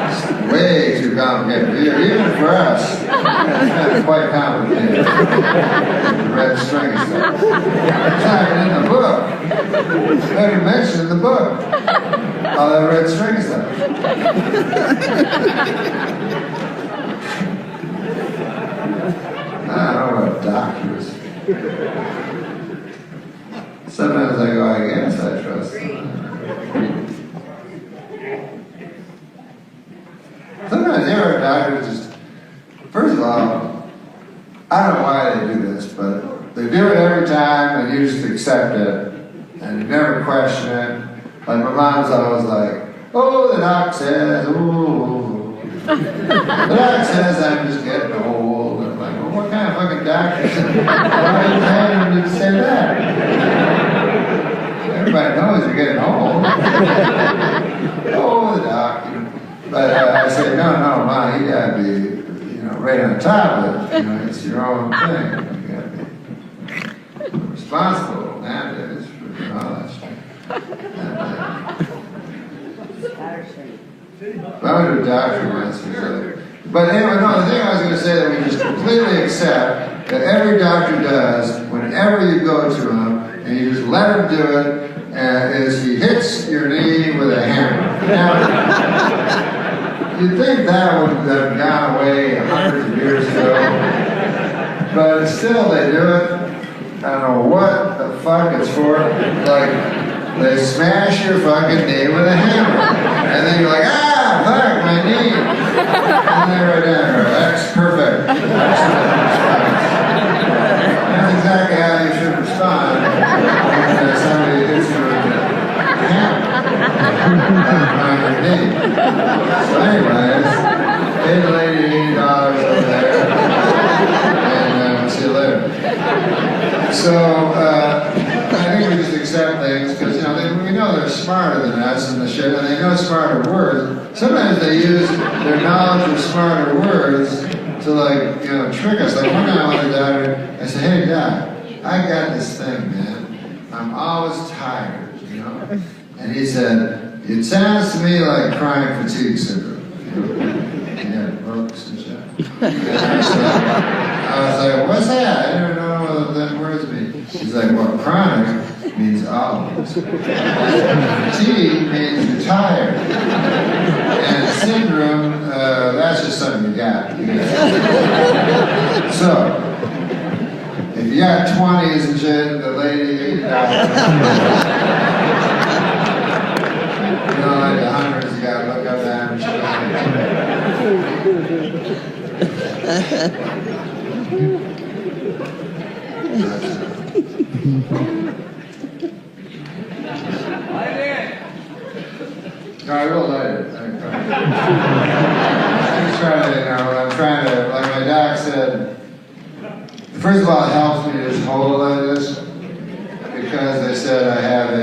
It's way too complicated. Even for us, it's quite complicated. The red stringy stuff. It's not even in the book. It's better mentioned in the book. All that red stringy stuff. I don't know about doctors. Sometimes I go, I guess I trust them. Sometimes there are doctors just, first of all, I don't know why they do this, but they do it every time and you just accept it and you never question it. Like my mom's always like, oh, the doc says, oh. The doc says I'm just getting old. And I'm like, well, what kind of fucking doctor is it? Why are you paying him to say that? Everybody knows you're getting old. Oh, the doctor. But I say, no, Ma, you gotta be, right on top of it. It's your own thing. You gotta be responsible nowadays for all that shit. I went to a doctor once. But anyway, no, the thing I was going to say that we just completely accept that every doctor does whenever you go to him and you just let him do it is he hits your knee with a hammer. Now, you'd think that would have gone away hundreds of years ago, but still they do it. I don't know what the fuck it's for. Like, they smash your fucking knee with a hammer. And then you're like, ah, fuck, my knee. And they're right there. That's perfect. That's exactly how you should respond when somebody hits you with a hammer on your knee. So anyways, pay the lady $80 over there. And see you later. So, I think we just accept things because, we know they're smarter than us and the shit, and they know smarter words. Sometimes they use their knowledge of smarter words to, trick us. Like one time I went to the doctor, I said, hey, Doc, I got this thing, man. I'm always tired, And he said, it sounds to me like chronic fatigue syndrome. Yeah, books and shit. I was like, what's that? I didn't know what that words mean. He's like, well, chronic means always. Fatigue means you're tired. And syndrome, that's just something you got. So, if you got 20s and shit, the lady, like the hundreds, you gotta look up that and shit. No, I will light it. I'm trying to, like my doc said, first of all, it helps me to just hold it like this, because they said I have a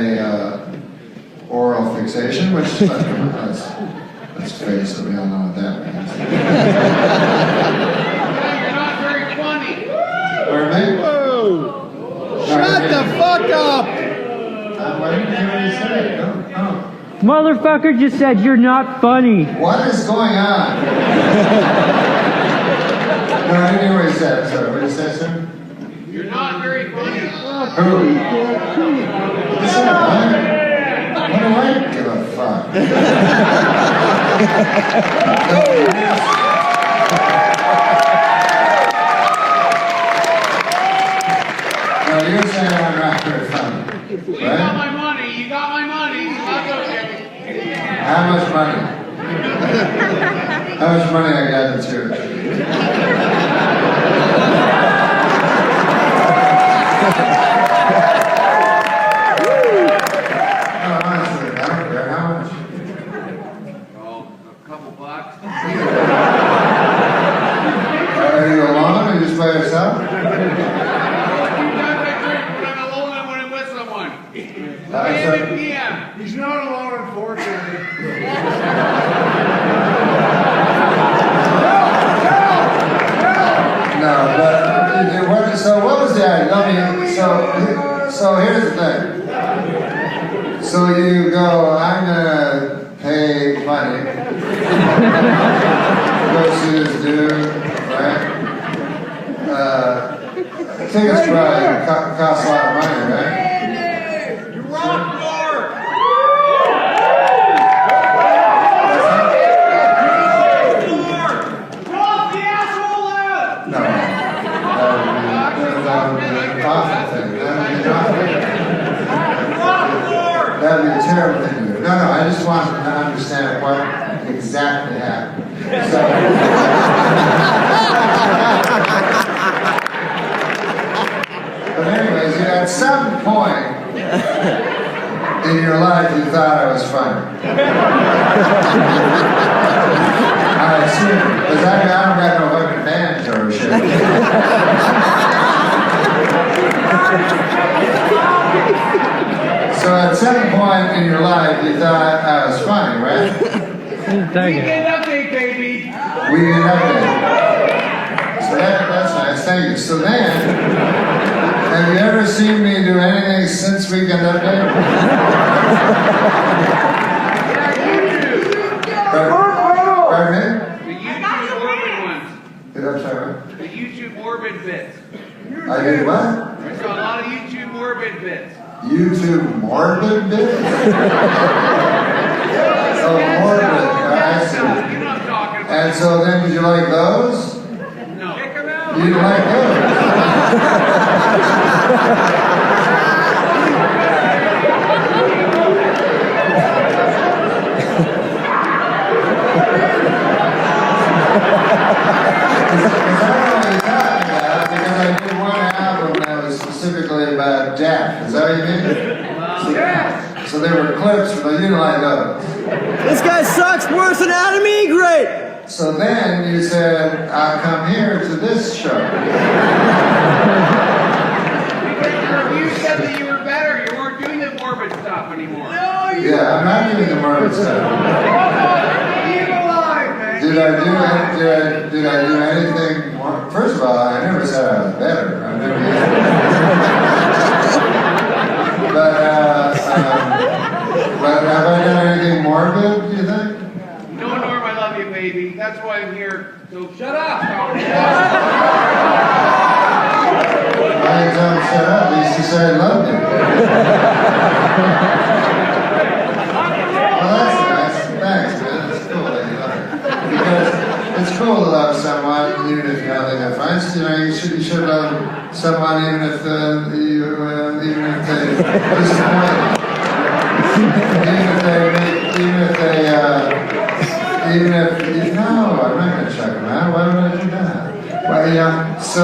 oral fixation, which let's face it, we all know what that means. You're not very funny. Pardon me? Whoa! Shut the fuck up! What did you say? No. Motherfucker just said you're not funny. What is going on? No, I didn't hear what he said. Sorry, what did he say, sir? You're not very funny. Who? What is that, what? What do I give a fuck? No, you're saying I'm not very funny. You got my money. You got my money. That's okay. How much money? How much money I got in the church? Well, a couple fuck. Are you alone or just by yourself? Sometimes I drink when I'm alone and when I'm with someone. AM and PM. He's not alone, unfortunately. No, but so what was that? Let me. So here's the thing. So you go. I'm gonna pay money. Go see this dude, right? Tickets probably cost a lot of money, right? You rock more. Rock the asshole out. No. That would be an awful thing. That would be a terrible thing to do. No, I just want to understand what exactly happened. So, but anyways, at some point in your life, you thought I was funny. I assume, because I don't got no fucking band or shit. So at some point in your life, you thought I was funny, right? Weekend update, baby. Weekend update. So that's nice, thank you. So then, have you ever seen me do anything since Weekend Update? Pardon me? The YouTube morbid ones. I'm sorry. The YouTube morbid bits. I did what? There's a lot of YouTube morbid bits. YouTube morbid bits? Oh, morbid. I see. You know what I'm talking about. And so then, did you like those? No. Check them out. You didn't like those? Because I did one album that was specifically about death. Is that what you mean? So there were clips, but you didn't like those. This guy sucks worse than Anatomy. Great. So then you said, I'll come here to this show. Because your review said that you were better. You weren't doing the morbid stuff anymore. Yeah, I'm not doing the morbid stuff. Did I do anything more? First of all, I never said I was better. I never did. But have I done anything morbid, do you think? No, Norm, I love you, baby. That's why I'm here. So shut up. I didn't tell him to shut up. At least he said I loved him. Well, that's nice. Thanks, man. It's cool that you love it. Because it's cool to love someone, even if you have nothing to find. You know, you should love someone even if they disappoint you. No, I'm not going to check them out. Why would I do that? Well, yeah. So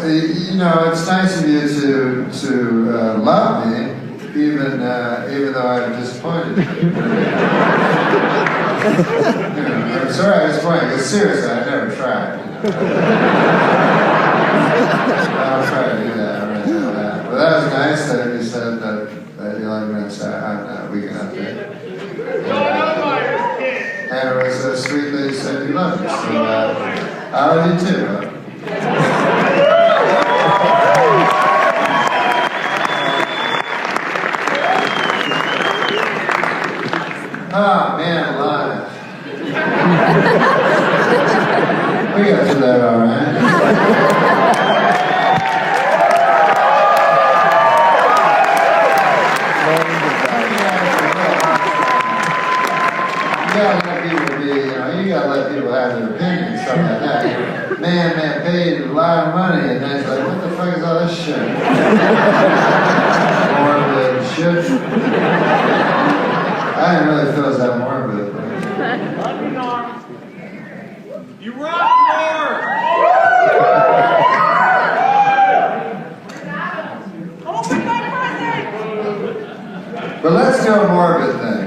you know, it's nice of you to love me, even though I'm disappointed. I'm sorry I was disappointed, because seriously, I never tried. I'll try to do that. I'm going to do that. Well, that was nice that you said that you like me on Weekend Update. And it was so sweet that you said you loved me. So I love you too. Oh man, live. We got through that all right. You gotta let people have their opinions, stuff like that. Man paid a lot of money, and then it's like, what the fuck is all this shit? Morbid shit. I didn't really feel that morbid. Love you, Norm. You rock more. But let's do a morbid thing.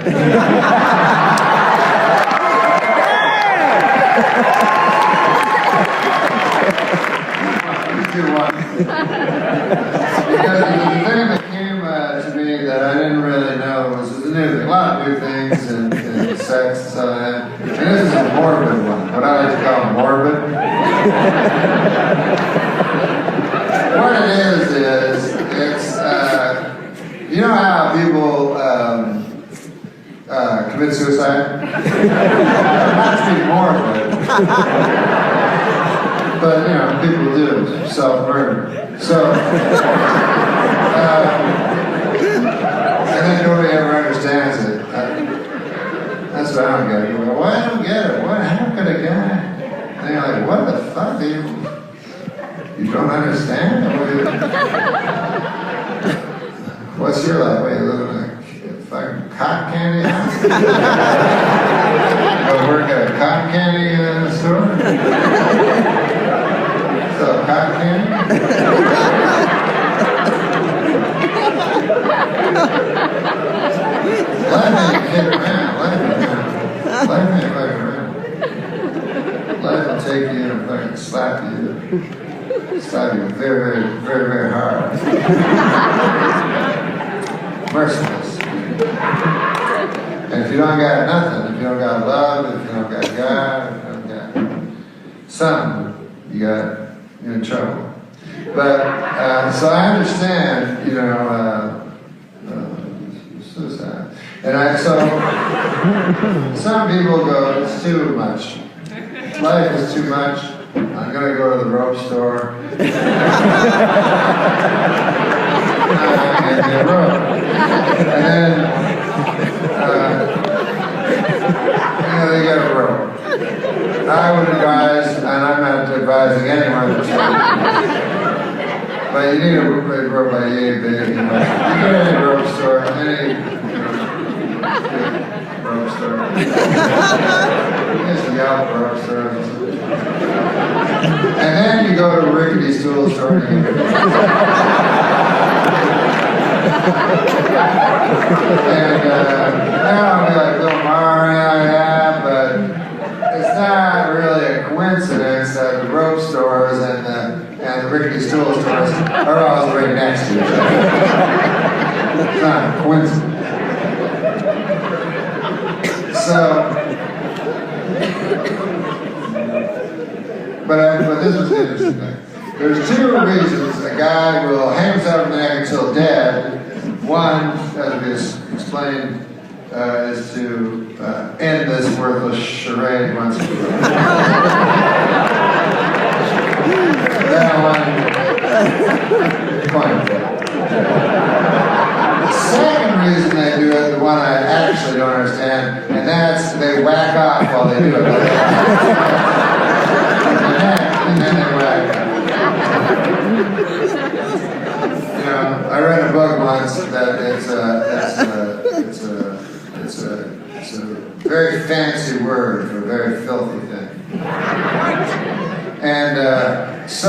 Because the thing that came to me that I didn't really know was a lot of new things in sex and so that. And this is a morbid one, what I like to call morbid. What it is it's you know how people commit suicide? Not to be morbid, but you know, people do self-murder. So, and then nobody ever understands it. That's what I don't get. People go, well, I don't get it. What? How could a guy? And you're like, what the fuck? You don't understand? What's your life? What, you live in a fucking cotton candy house? Go work at a cotton candy store? So, cotton candy? Life ain't kidding around. Life ain't fucking around. Life will take you and fucking slap you very, very, very, very hard. Merciless. And if you don't got nothing, if you don't got love, if you don't got God, if you don't got something, you're in trouble. But, so I understand, suicide. And some people go, it's too much. Life is too much. I'm going to go to the rope store. And get rope. And then, they get a rope. I would advise, and I'm not advising anyone to but you need a rope by yay big. You go to any rope store, any rope store. Just the Gallup rope store. And then you go to a rickety stool store. And I'll be like Bill Maher, yeah, but it's not really a coincidence that the rope stores and the rickety stool stores are always right next to each other. It's not a coincidence. So, but this was interesting. There's two reasons a guy will hang himself in the neck until dead. One, as we explained, is to end this worthless charade once and for all. That one, point. The second reason they do it, the one I actually don't understand, and that's they whack off while they do it. And then they whack off. I read a book once that it's a very fancy word for a very filthy thing. And so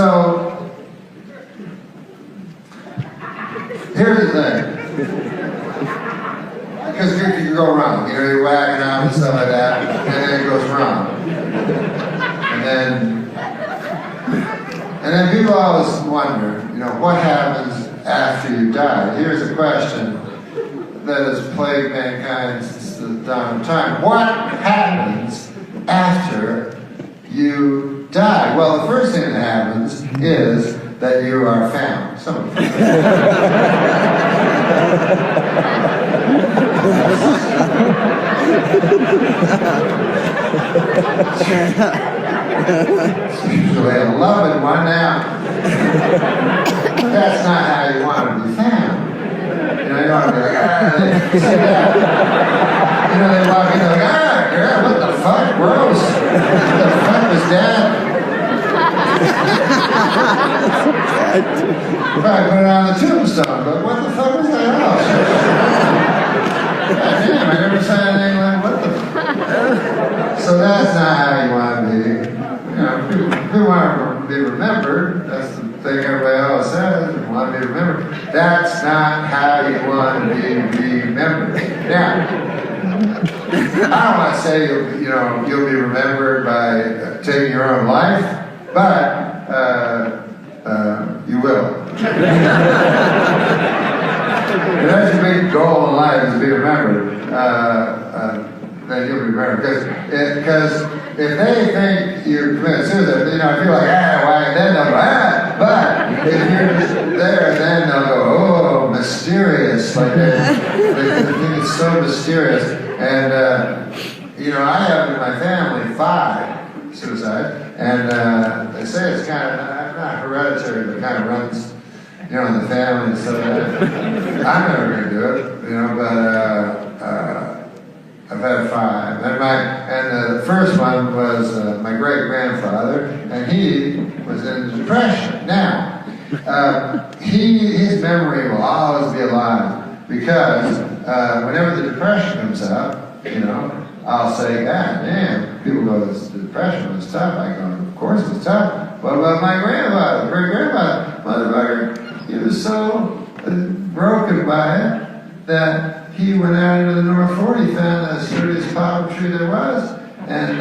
here's the thing. Because it could go wrong. You're whacking out and stuff like that, and then it goes wrong. And then people always wonder, what happens after you die? Here's a question that has plagued mankind since the dawn of time. What happens after you die? Well, the first thing that happens is that you are found. Usually a loving one now. That's not how you want to be found. You want to be like, they walk in like, girl, what the fuck, gross. What the fuck was that? Probably put it on the tombstone, but what the fuck was that else? God damn, I never saw anything like, what the fuck? So that's not how you want to be. People want to be remembered. That's the thing everybody always says. You want to be remembered. That's not how you want to be remembered. Now, I don't want to say you'll be remembered by taking your own life, but you will. life is to be remembered, then you'll be remembered. Because if they think you're committed suicide, you know, if you're like, why? Then they'll go, but if you're just there, then they'll go, oh, mysterious. Like they think it's so mysterious. And, you know, I have in my family 5 suicides, and they say it's kind of, not hereditary, but kind of runs, you know, in the family and stuff like that. I'm never going to do it, you know, but I've had 5. And the first one was my great-grandfather, and he was in depression. Now, his memory will always be alive, because whenever the depression comes up, you know, I'll say, God damn, people go, this depression was tough. I go, of course it's tough. What about my grandfather, great-grandfather, motherfucker? He was so broken by it that he went out into the North Fork. He found the sturdiest poplar tree there was, and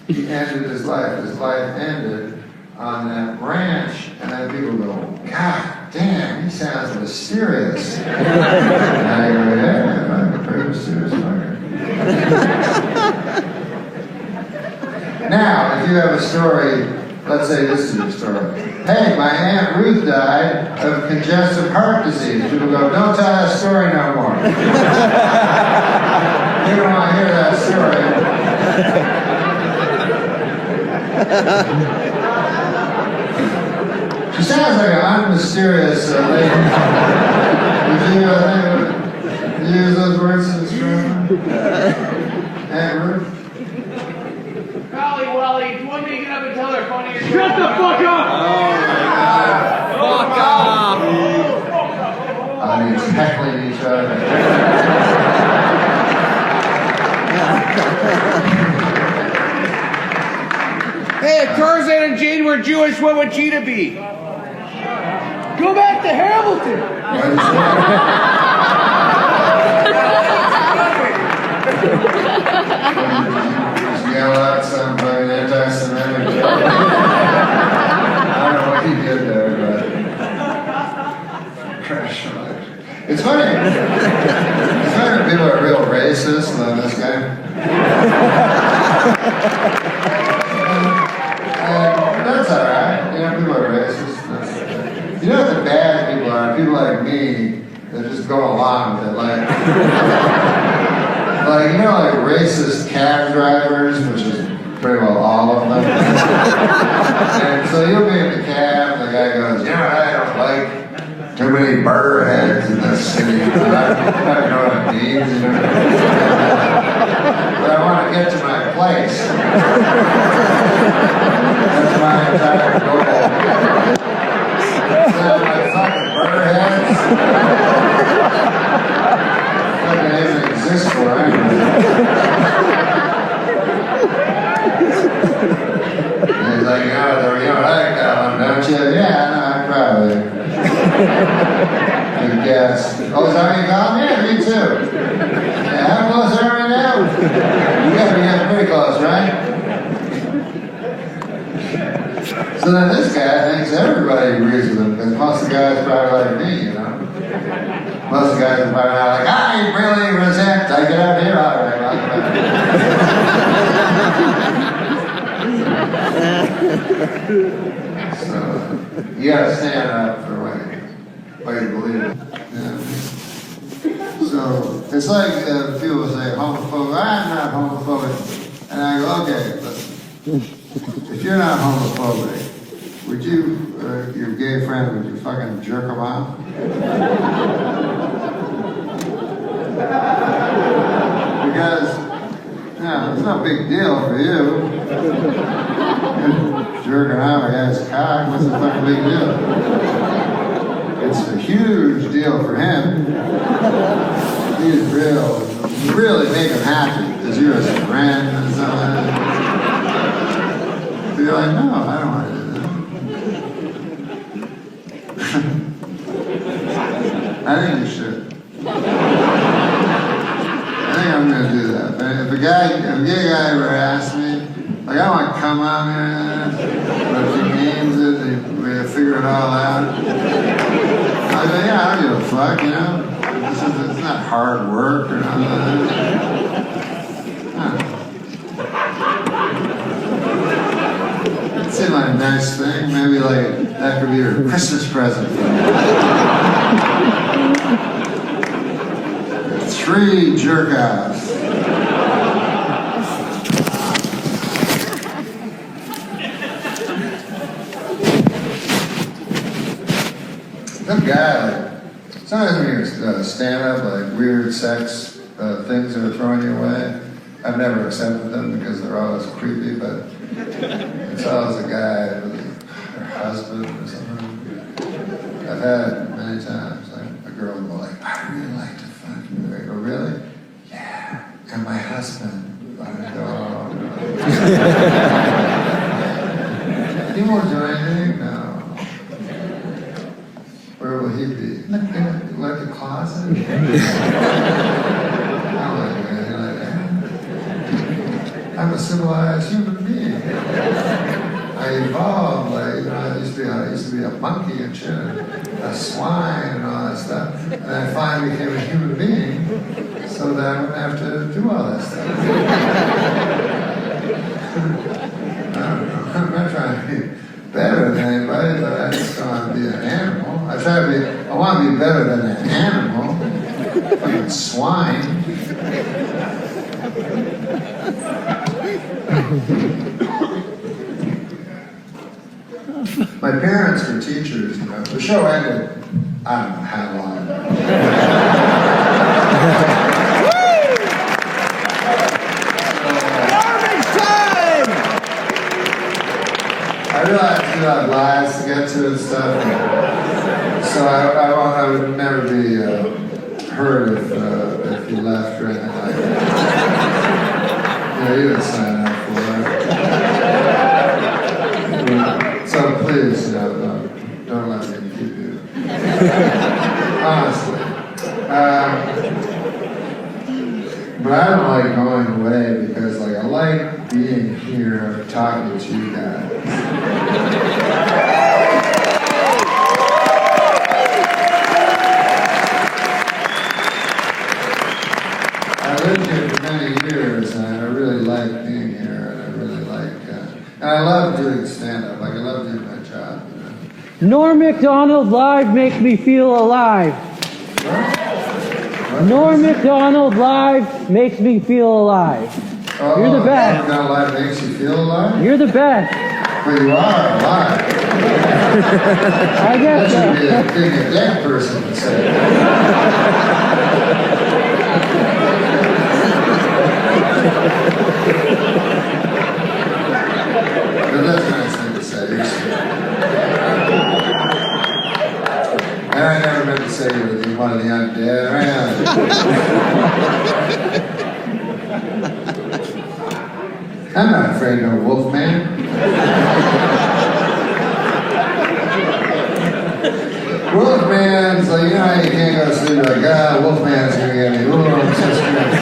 he ended his life. His life ended on that branch, and then people go, God damn, he sounds mysterious. And I go, yeah, I'm a pretty mysterious fucker. Now, if you have a story, let's say this is your story. Hey, my Aunt Ruth died of congestive heart disease. People go, don't tell that story no more. You don't want to hear that story. She sounds like an unmysterious lady. Did you use those words in this room? Aunt Ruth? Golly, Wally, do you want me to get up and tell her funny story? Shut the fuck up! Fuck off! Audience heckling each other. Hey, if Tarzan and Jane were Jewish, what would Cheetah be? Go back to Hamilton! What is that? Just yell out some fucking anti-Semitic joke. I don't know what he did there, but crash life. It's funny. It's funny when people are real racist, like this guy. And that's alright. You know, people are racist. You know what the bad people are? People like me that just go along with it. Like, you know, like racist cab drivers, which is pretty well all of them. And so you'll be in the cab, and the guy goes, you know what I don't like? Too many burger heads in this city. I don't know what it means, you know? But I want to get to my place. That's my entire goal. Sound like fucking burger heads? Fucking doesn't exist for anyway. And he's like, you don't like that one, don't you? Yeah, no, probably. Good guess. Oh, is that what you call me? Yeah, me too. Yeah, how close are we now? We got pretty close, right? So then this guy thinks everybody agrees with him, because most of the guys probably like me, you know? Most of the guys are probably not like, I really resent, I get out here, all right, I'll come back. So, you gotta stand up for what you believe in. Yeah. So, it's like people say homophobic. I'm not homophobic. And I go, okay, but if you're not homophobic, would you, your gay friend, would you fucking jerk him off? Because, it's no big deal for you. You're jerking off a guy's cock, what's the fucking big deal? It's a huge deal for him. He's really make him happy, because you're his friend and stuff like that. You're like, no, I don't want to do that. I think you should. I think I'm going to do that. But if a gay guy ever asks me, like, I want to come on there, but if he names it, we figure it all out. I go, yeah, I don't give a fuck, you know? It's not hard work or nothing. It seemed like a nice thing. Maybe like that could be your Christmas present. 3 jerk-offs. Some guy, like, sometimes when you're stand up, like weird sex things that are throwing you away, I've never accepted them because they're always creepy, but it's always a guy with her husband or something. I've had it many times, like a girl will go like, I really like to fuck you. I go, really? Yeah. And my husband. I go, oh, no. You won't do anything? No. Where will he be? Like the closet? I don't like anything like that. I'm a civilized human being. I evolved, like, you know, I used to be a monkey and shit, a swine and all that stuff. And I finally became a human being so that I wouldn't have to do all that stuff. I don't know. I'm not trying to be better than anybody, but I just don't want to be an animal. I want to be better than an animal. Fucking swine. My parents were teachers, you know. The show ended, I don't know how long. Garbage time! I realized you have lives to get to and stuff. So I would never be hurt if you left or anything like that. You know, you didn't sign up for it. So please, you know, don't let me keep you. Honestly. But I don't like going away because, like, I like being here talking to you guys. I lived here for many years, and I really like being here, and I really like, and I love doing stand-up. Like, I love doing my job. You know? Norm Macdonald live makes me feel alive. Norm Macdonald live makes me feel alive. Oh, You're the best. Norm Macdonald live makes you feel alive? You're the best. But you are alive. I guess That should so. be a thing a dead person would say. But that's a nice thing to say. And I never meant to say you were one of the undead. I'm not afraid of no wolf man. Wolfman's like, you know how you can't go to sleep like, Wolfman's gonna get me. Ooh, I'm so scared.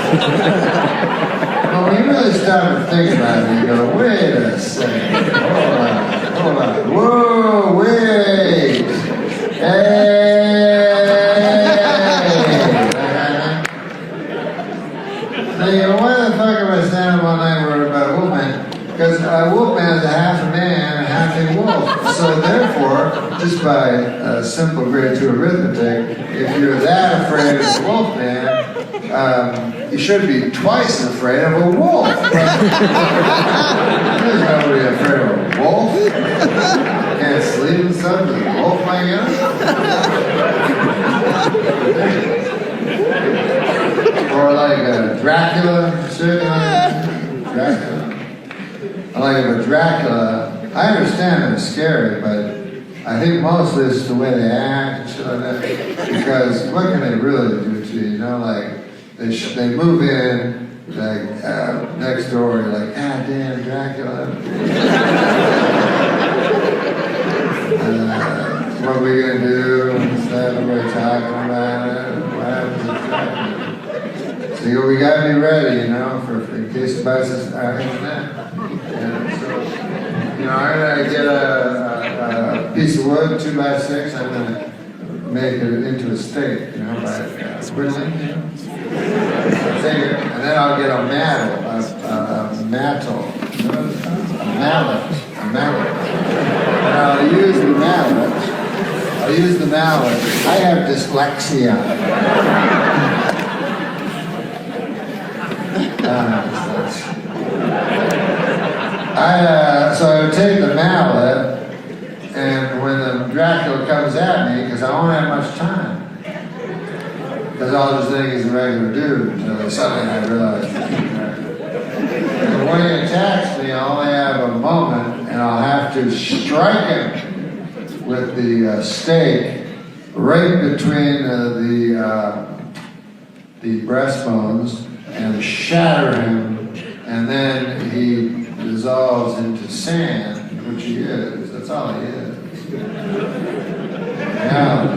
But when you really stop and think about it, you go, wait a second. Hold on. Whoa, wait. Hey. Now, you know, why the fuck am I standing up all night worried about Wolfman? Because Wolfman is a half a man and half a wolf. So therefore, just by simple grade 2 arithmetic, if you're that afraid of the Wolfman, you should be twice afraid of a wolf. There's nobody afraid of a wolf. Can't sleep and stuff with a wolf, my God. Or like Dracula, shit, Dracula. I like it with Dracula. I understand it's scary, but I think mostly it's the way they act and shit like that. Because what can they really do to you? You know, like they move in, like next door, you're like, ah, damn, Dracula. What are we gonna do? And stuff. Everybody talking about it. What happens to Dracula? So you go, we gotta be ready, you know, for in case the bus is internet. You know, I'm gonna get a piece of wood, 2x6. I'm gonna make it into a steak, you know, by whittling, you know. Take it, and then I'll get a mallet, a mallet. And I'll use the mallet. I have dyslexia. So I would take the mallet, and when the Dracula comes at me, because I won't have much time, because I'll just think he's a regular dude until suddenly I realize he's a Dracula. And when he attacks me, I only have a moment, and I'll have to strike him with the stake right between the breastbones and shatter him, and then he dissolves into sand, which he is. That's all he is. Yeah.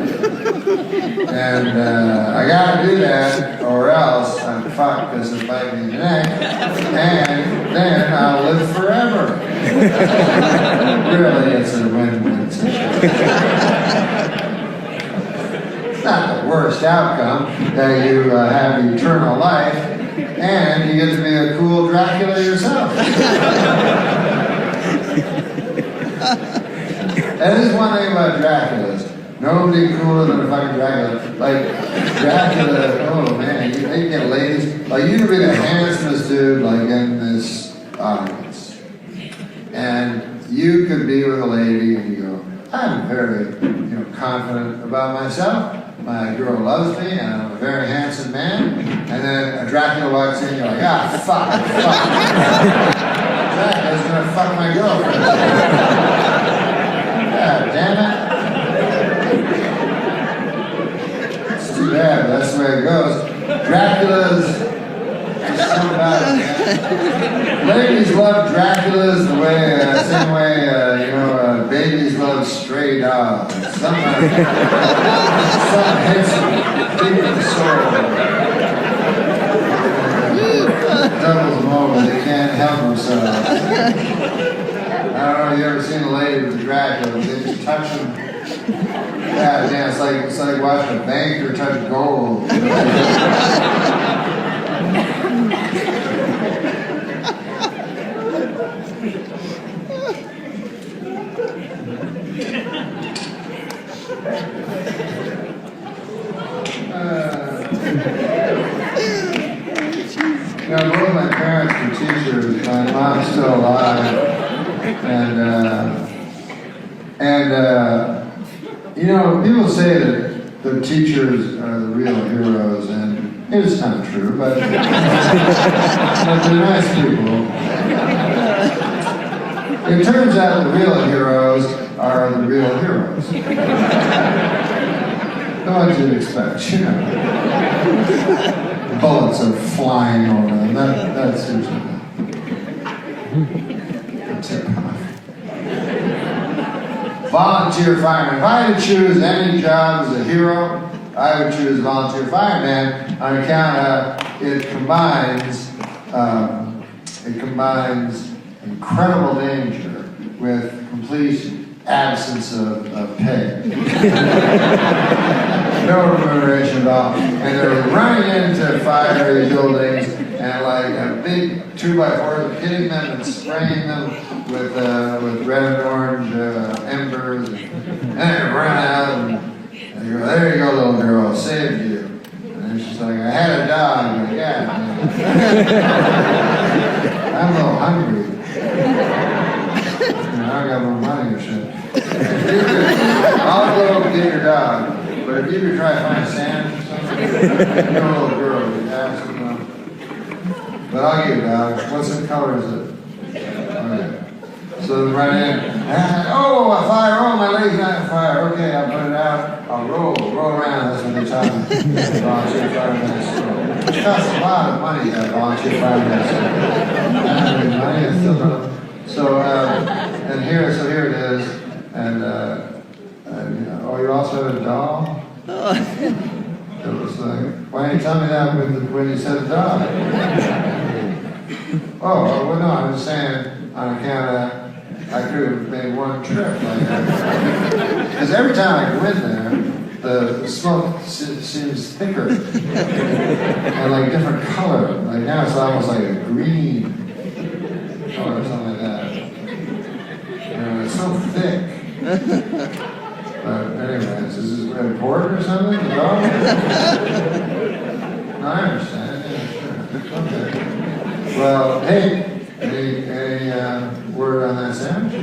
And I gotta do that, or else I'm fucked because it'll bite me in the neck, and then I'll live forever. Really, it's a win-win situation. It's not the worst outcome that you have eternal life, and you get to be a cool Dracula yourself. That is one thing about Draculas. Nobody cooler than a fucking Dracula. Like, Dracula, oh man, they get ladies. Like, you could be the handsomest dude, like, in this audience. And you could be with a lady, and you go, I'm very, confident about myself. My girl loves me, and I'm a very handsome man. And then a Dracula walks in, you're like, fuck. Dracula's gonna fuck my girlfriend. God damn it. It's too bad, but that's the way it goes. Dracula's just something about it, man. Ladies love Draculas the same way, babies love stray dogs. Something hits them deep in the soul. Doubles them over, they can't help themselves. I don't know, you ever seen a lady with a Dracula? They just touch them. Yeah, it's like watching a banker touch gold. Both my parents were teachers. My mom's still alive, and people say that the teachers are the real heroes, and it's not true, but they're nice people. It turns out the real heroes are the real heroes. What you'd expect, Bullets are flying over them. That's usually the tip off. Volunteer fireman. If I had to choose any job as a hero, I would choose volunteer fireman on account of it combines incredible danger with complete absence of pay. No remuneration at all. And they're running into fiery buildings and like a big 2x4, hitting them and spraying them with red and orange embers. And they run out and they go, there you go, little girl, I saved you. And then she's like, I had a dog. I'm like, yeah, I'm a little hungry. I got more money or shit. I'll go get your dog, but if you could try to find sand or something, you're a little girl, you ask them. But I'll get your dog. What color is it? Okay. So they run in. Oh, a fire! Oh, my leg's not on fire. Okay, I'll put it out. I'll roll around. That's what they're talking. Volunteer firemen. It costs a lot of money to have volunteer firemen. Money is still not. So here it is, and you also have a doll? It was like, why didn't you tell me that when you said a dog? Well, no, I'm just saying, on account of, I could have made one trip like that. Because every time I go in there, the smoke seems thicker and like different color. Like now it's almost like a green color or something like that. It's so thick. But anyways, is this important or something? No, I understand. Yeah, sure. Okay. Well, hey, any word on that sandwich?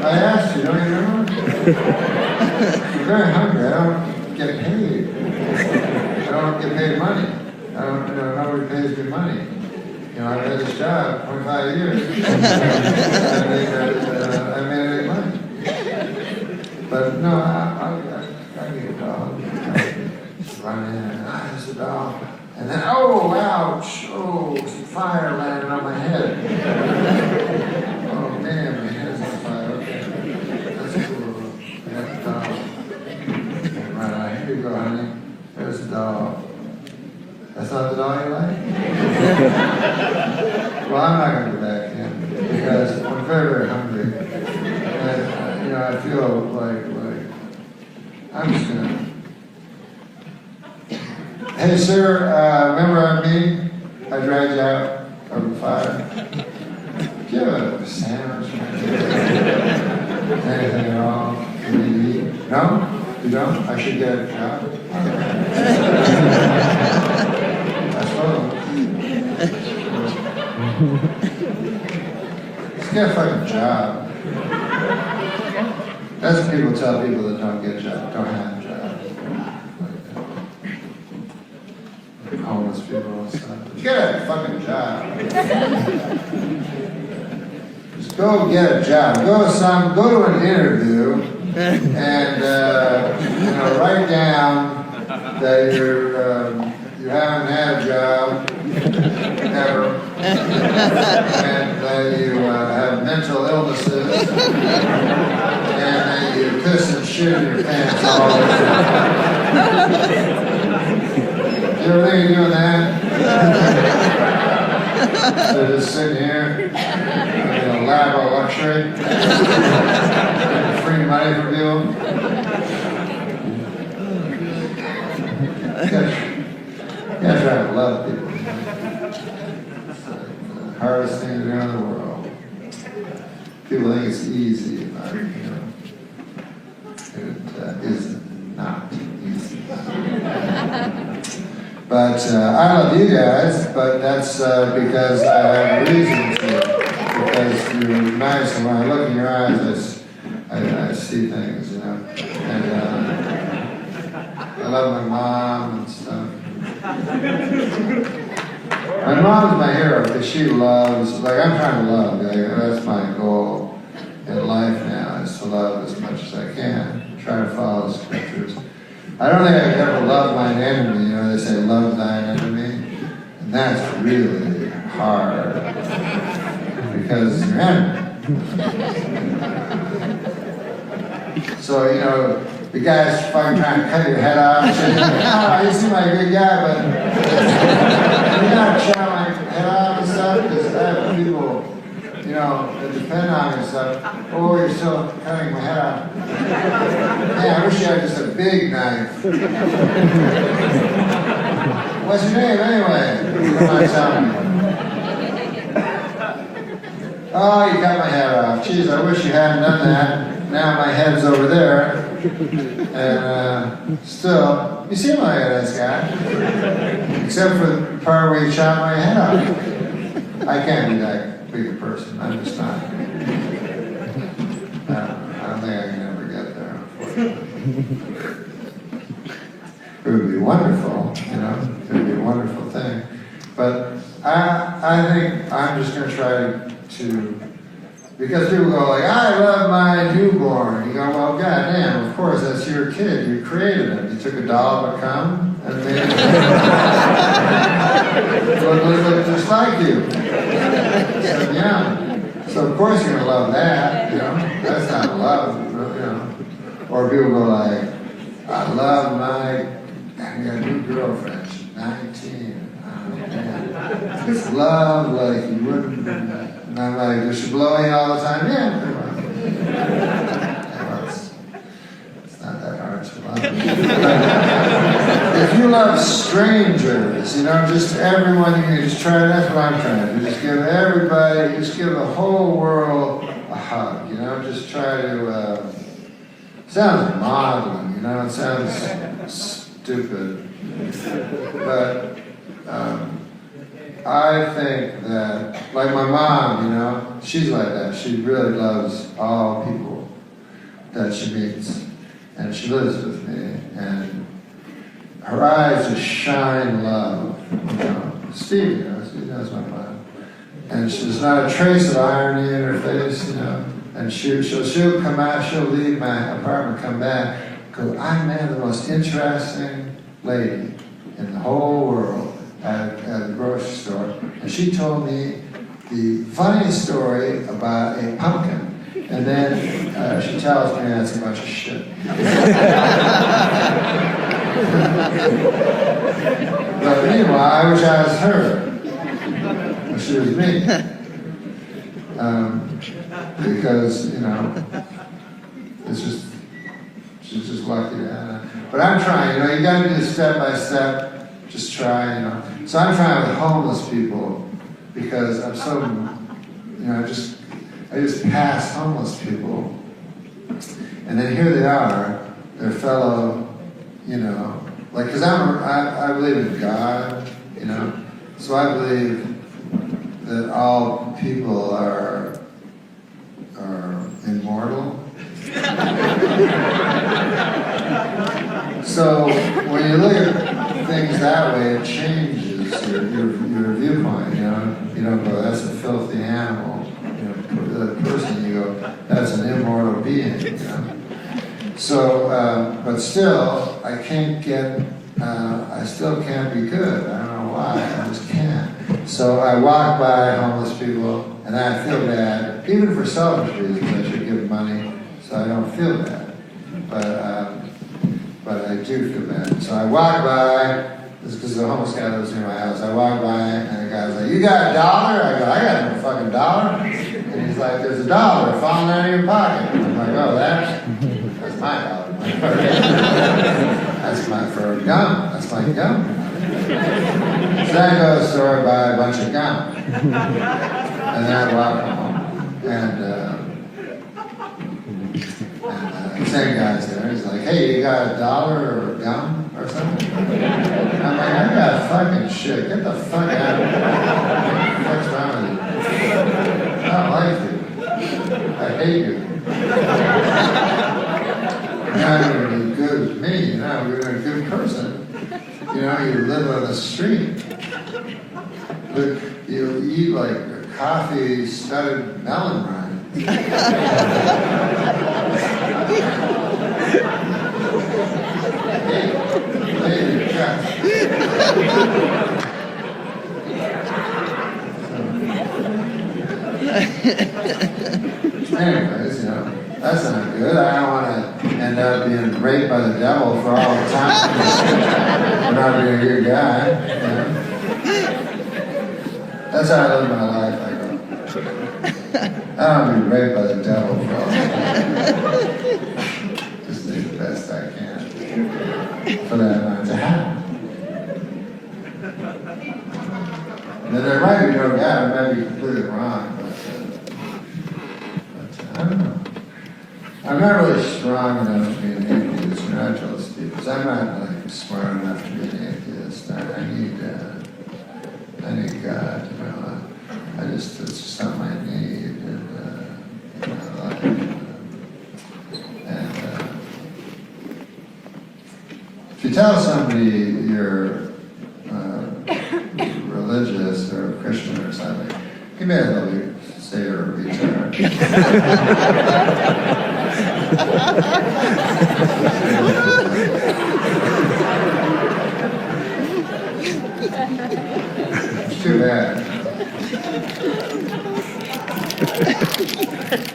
I asked you, don't you remember? I'm very hungry. I don't get paid. I don't get paid money. I don't, nobody pays me money. I've had this job 25 years. I made any money. But no, I get a dog. Run in, there's a dog. And then, oh, ouch, oh, some fire landed on my head. Oh, man, my head's on fire, okay. That's cool. That's the dog. Right, here you go, honey. There's the dog. That's not the dog you like? Well, I'm not going to go back in because I'm very, very hungry. And, I feel like I'm just going to... Hey, sir, remember me? I dragged you out of the fire. Do you have a sandwich? Anything at all? Can you eat? No? You don't? I should get a job? That's wrong. Just get a fucking job. That's what people tell people that don't get jobs, don't have jobs. Homeless people and stuff. Get a fucking job. Just go get a job. Go to an interview and write down that you haven't had a job ever, and that you have mental illnesses, and that you piss and shit in your pants all the time. You ever think of doing that? So just sitting here in a lab of luxury, getting free money from people. You gotta try to love people. It's the hardest thing to do in the world. People think it's easy, but it is not easy. But I love you guys, but that's because I have reason to. Because you're nice, and when I look in your eyes, I see things, And I love my mom and stuff. My mom's my hero because she loves, I'm trying to love. That's my goal in life now, is to love as much as I can. Try to follow the scriptures. I don't think I could ever love mine enemy. They say love thine enemy. And that's really hard. Because it's your enemy. So, the guy's fucking trying to cut your head off. And says, you seem like a good guy, but you're not chopping my head off and stuff. Because I have people, that depend on me and stuff. Oh, you're still cutting my head off. Yeah, I wish you had just a big knife. What's your name anyway? You're not telling me. Oh, you cut my head off. Jeez, I wish you hadn't done that. Now my head's over there. And still, you seem like a nice guy. Except for the part where you chopped my head off. I can't be that big a person. I'm just not. I don't think I can ever get there, unfortunately. It would be wonderful, It would be a wonderful thing. But I think I'm just going to try to, because people go like, I love my newborn. You go, well, goddamn, of course, that's your kid. You created him. You took a doll to come and made it look just like you. So, yeah. So of course you're gonna love that. That's not love. Or people go like, I love I got a new girlfriend. She's 19. Oh man, it's love like you wouldn't. And I'm like, does she blow you all the time? Yeah, pretty much. If you love strangers, just everyone, you can just try, that's what I'm trying to do. Just give everybody, just give the whole world a hug, just try to, sounds maudlin, it sounds stupid. But I think that, like my mom, she's like that. She really loves all people that she meets. And she lives with me. And her eyes just shine love. Steve, he knows my mom. And there's not a trace of irony in her face, And she'll come out, she'll leave my apartment, come back, go, I met the most interesting lady in the whole world at the grocery store. And she told me the funniest story about a pumpkin. And then she tells me that's a bunch of shit. But meanwhile, I wish I was her. But she was me. Because, she's just lucky to have that. But I'm trying, you gotta do step by step, just try, So I'm trying with homeless people because I'm so, I just pass homeless people. And then here they are, their fellow, because I believe in God, so I believe that all people are immortal. So when you look at things that way, it changes your viewpoint. You don't go, that's a filthy animal. The person, you go, that's an immortal being. So, but still, I still can't be good. I don't know why. I just can't. So I walk by homeless people, and I feel bad, even for selfish reasons. I should give money, so I don't feel bad. But I do feel bad. So I walk by. This is because the homeless guy lives near my house. I walk by, and the guy's like, "You got $1?" I go, "I got no fucking dollar." And he's like, "There's $1 falling out of your pocket." And I'm like, "Oh, that's my dollar." That's for a gum. That's my gum. So then I go to the store, buy a bunch of gum. And then I walk home. And the same guy's there. He's like, "Hey, you got $1 or gum or something?" I'm like, "I got fucking shit. Get the fuck out of here. What's wrong with you? I don't like you. I hate you. You're not even good with me, you're a good person. You live on the street. But you eat like a coffee-studded melon rind. Hey, anyways, that's not good. I don't want to end up being raped by the devil for all the time. I'm not being a good guy. That's how I live my life. I don't want to be raped by the devil for all the time. Just do the best I can for that not to happen. And there might be no God. I might be completely wrong, but I don't know. I'm not really strong enough to be an atheist. I tell Steve, because I'm not smart enough to be an atheist. I need God. It's just something I need. If you tell somebody you're religious or a Christian or something, you may as well say you're a retard. It's too bad.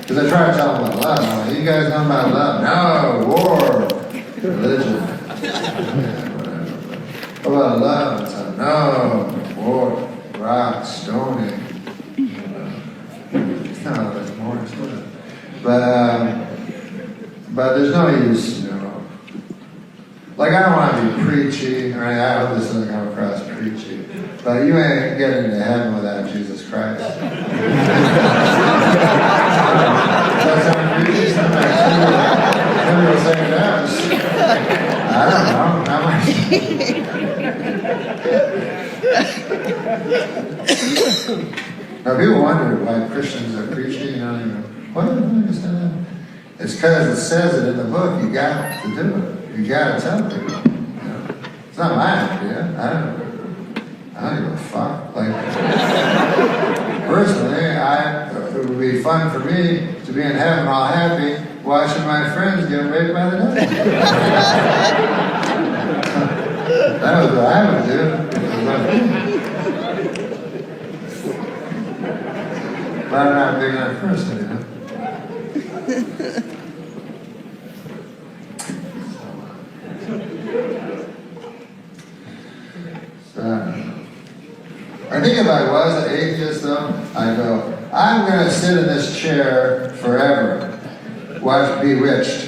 Because I try to tell them about love. I'm like, you guys know about love? No, war, religion. What about love? It's like, no, war, rock, stoning. It's not much more to it. But there's no use, like, I don't want to be preachy, or I hope this doesn't come across preachy, but you ain't getting to heaven without Jesus Christ. Does that sound preachy? Sometimes people say it does. I don't know. Not much. Now, people wonder why Christians are preachy, you know, what did I say that? It's because it says it in the book, you got to do it. You got to tell people. You know? It's not my idea. I don't give a fuck. Like, personally, it would be fun for me to be in heaven all happy watching my friends get raped by the devil. That was what I would do. But I'm not a big enough person, you know. So, I think if I was an atheist, though, I'd go, I'm going to sit in this chair forever. Watch Bewitched.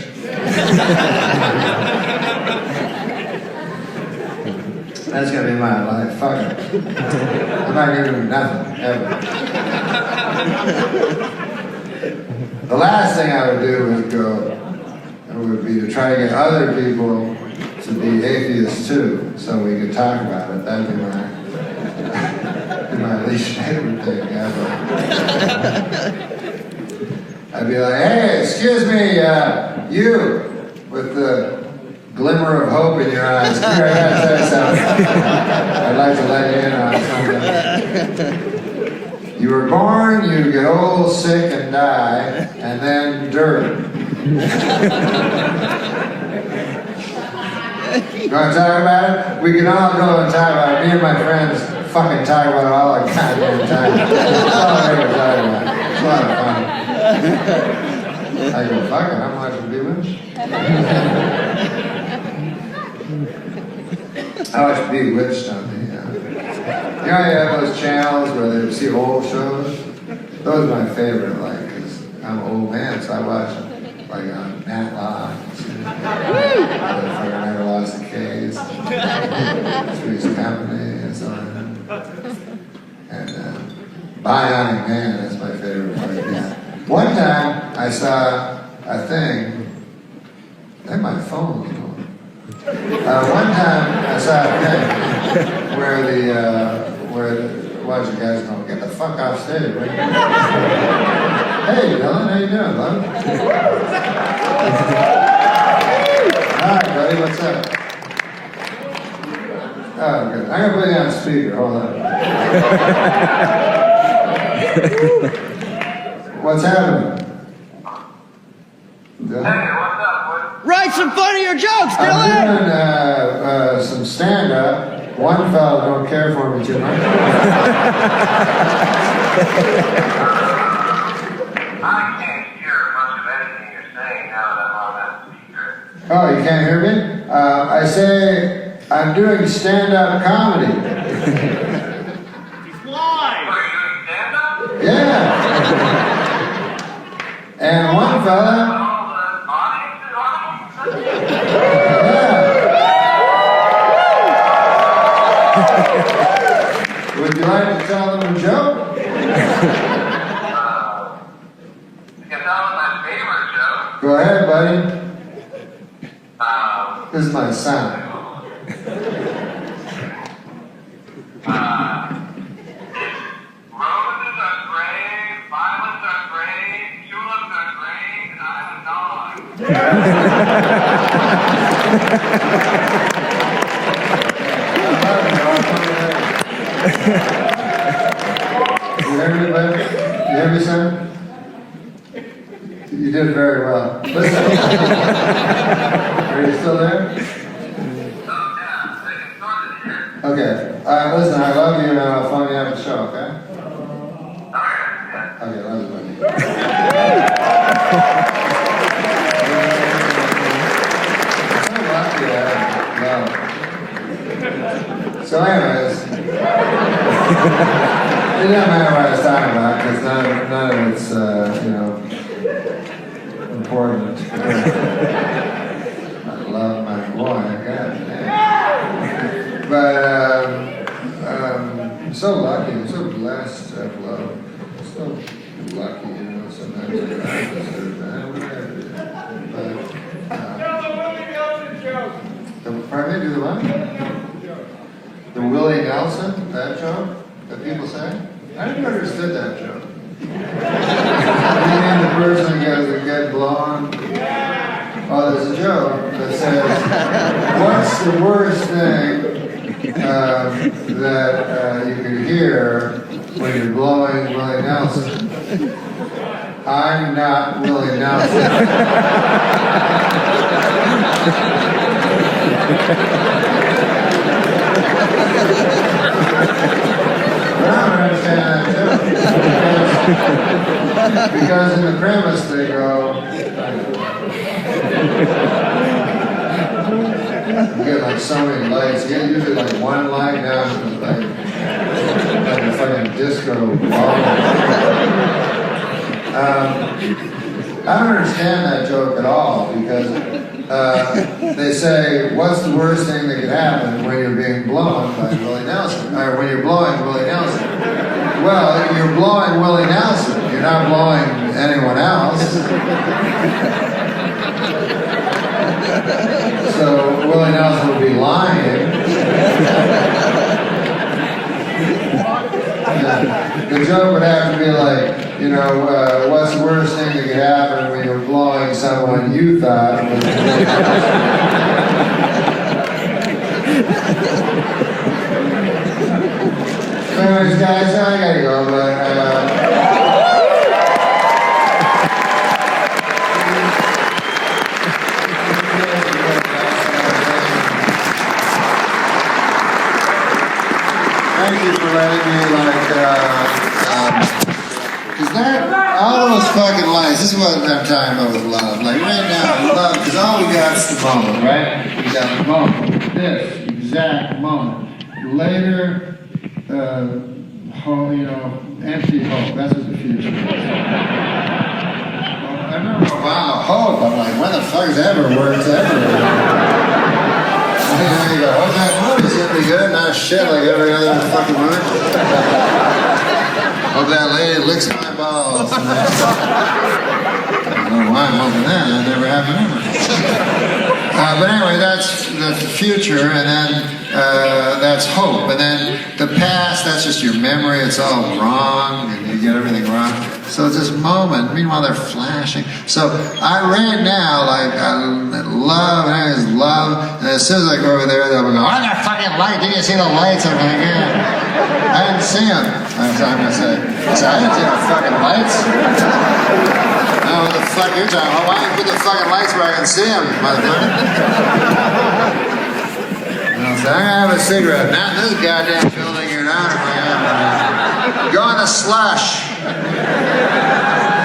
That's going to be my life. Fuck it. I'm not going to do nothing, ever. The last thing I would do would be to try to get other people to be atheists too, so we could talk about it. That'd be my least favorite thing ever. I'd be like, hey, excuse me, you, with the glimmer of hope in your eyes, come here, I gotta tell you something. I'd like to let you in on something. You were born, you get old, sick, and die, and then dirt. You want to talk about it? We can all go and talk about it. Me and my friends fucking talk about it all the goddamn time. That's all I ever talk about. It's a lot of fun. I go, fuck it, I'm watching Bewitched. I watch Bewitched on the, you know, you have those channels where they see old shows? Those are my favorite, like, because I'm an old man, so I watch them, like, on Matlock. I never lost the case. Three's Company and so on. And Bionic Man, that's my favorite part. Yeah. One time I saw a thing, and my phone was going. One time I saw a thing where watch the guys going, get the fuck off stage, right? Hey, Dylan, how you doing, bud? Hi, buddy, what's up? Oh, good. I'm gonna put you on speaker, hold on. What's happening? Hey, what's up, boy? Write some funnier jokes, I'm Dylan! doing some stand-up. One fella don't care for me too much. I can't hear much of anything you're saying now that I'm on that speaker. Oh, you can't hear me? I say I'm doing stand-up comedy. He's live. What, are you doing stand-up? Yeah. And one fella, All the audience is on? yeah. Would you like to tell them a joke? You can tell them my favorite joke. Go ahead, buddy. This is my son. Roses are gray, violets are gray, tulips are gray, and I'm a dog. You hear me, buddy? You hear me, son? You did very well. Listen. Are you still there? Okay. Listen, I love you, and I'll phone you after the show, okay? Okay, love you, buddy. So lucky I have love. So anyways, it doesn't matter what I was talking about, because none of it's, important. I love my boy, I got it. self-love. So lucky, you know, sometimes I deserve that, whatever it is. But, pardon me, do the what? The Willie Nelson, that joke that people say? I never understood that joke. You mean the person who goes to get blown? Oh, there's a joke that says, what's the worst thing that you can hear when you're blowing Willie Nelson? I'm not Willie Nelson. But I don't understand that too. Because in the premise they go, you get like so many lights. You get usually like one light now, it's like a fucking disco ball. I don't understand that joke at all because they say, what's the worst thing that could happen when you're being blown by Willie Nelson? Or when you're blowing Willie Nelson? Well, you're blowing Willie Nelson. You're not blowing anyone else. So Willie Nelson would be lying. The joke would have to be like, you know, what's the worst thing that could happen when you're blowing someone you thought was Anyways, guys, I gotta go, but thank you for letting me, is that all those fucking lights? This is what I'm talking about with love. Like right now, love, because all we got is the moment, right? We got the moment, this exact moment. Later, you know, empty hope. That's what the future is. I remember, wow, hope. I'm like, when the fuck has ever worked ever? You go, oh, that movie's gonna be good, not shit like every other fucking movie. Hope that lady licks my balls. I don't know why I'm hoping that. That never happened ever. But anyway, that's the future, and then that's hope. And then the past, that's just your memory. It's all wrong, and you get everything wrong. So it's this moment. Meanwhile, they're flashing. So right now, like, I love, and I just love, and as soon as I go over there, they'll go, oh, that fucking light, did you see the lights? I'm like, yeah. I didn't see them. That's what I'm going to say. I didn't see the fucking lights. Oh, what the fuck you're talking about? Why don't you put the fucking lights where I can see them, motherfucker? So I'm gonna have a cigarette. Not in this goddamn building, you're not. Go in the slush.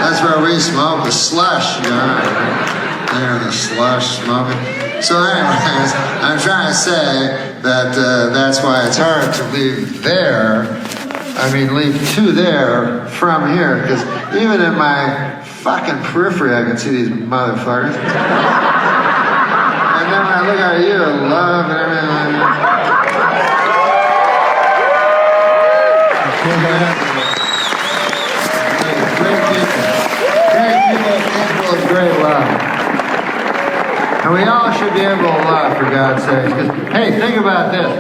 That's where we smoke, the slush. There in the slush smoking. So anyways, I'm trying to say that that's why it's hard to leave there. I mean, leave to there from here, because even in my fucking periphery, I can see these motherfuckers. And then when I look at you, love and everything. Great people capable of great love. And we all should be able to love, for God's sake. Because, hey, think about this.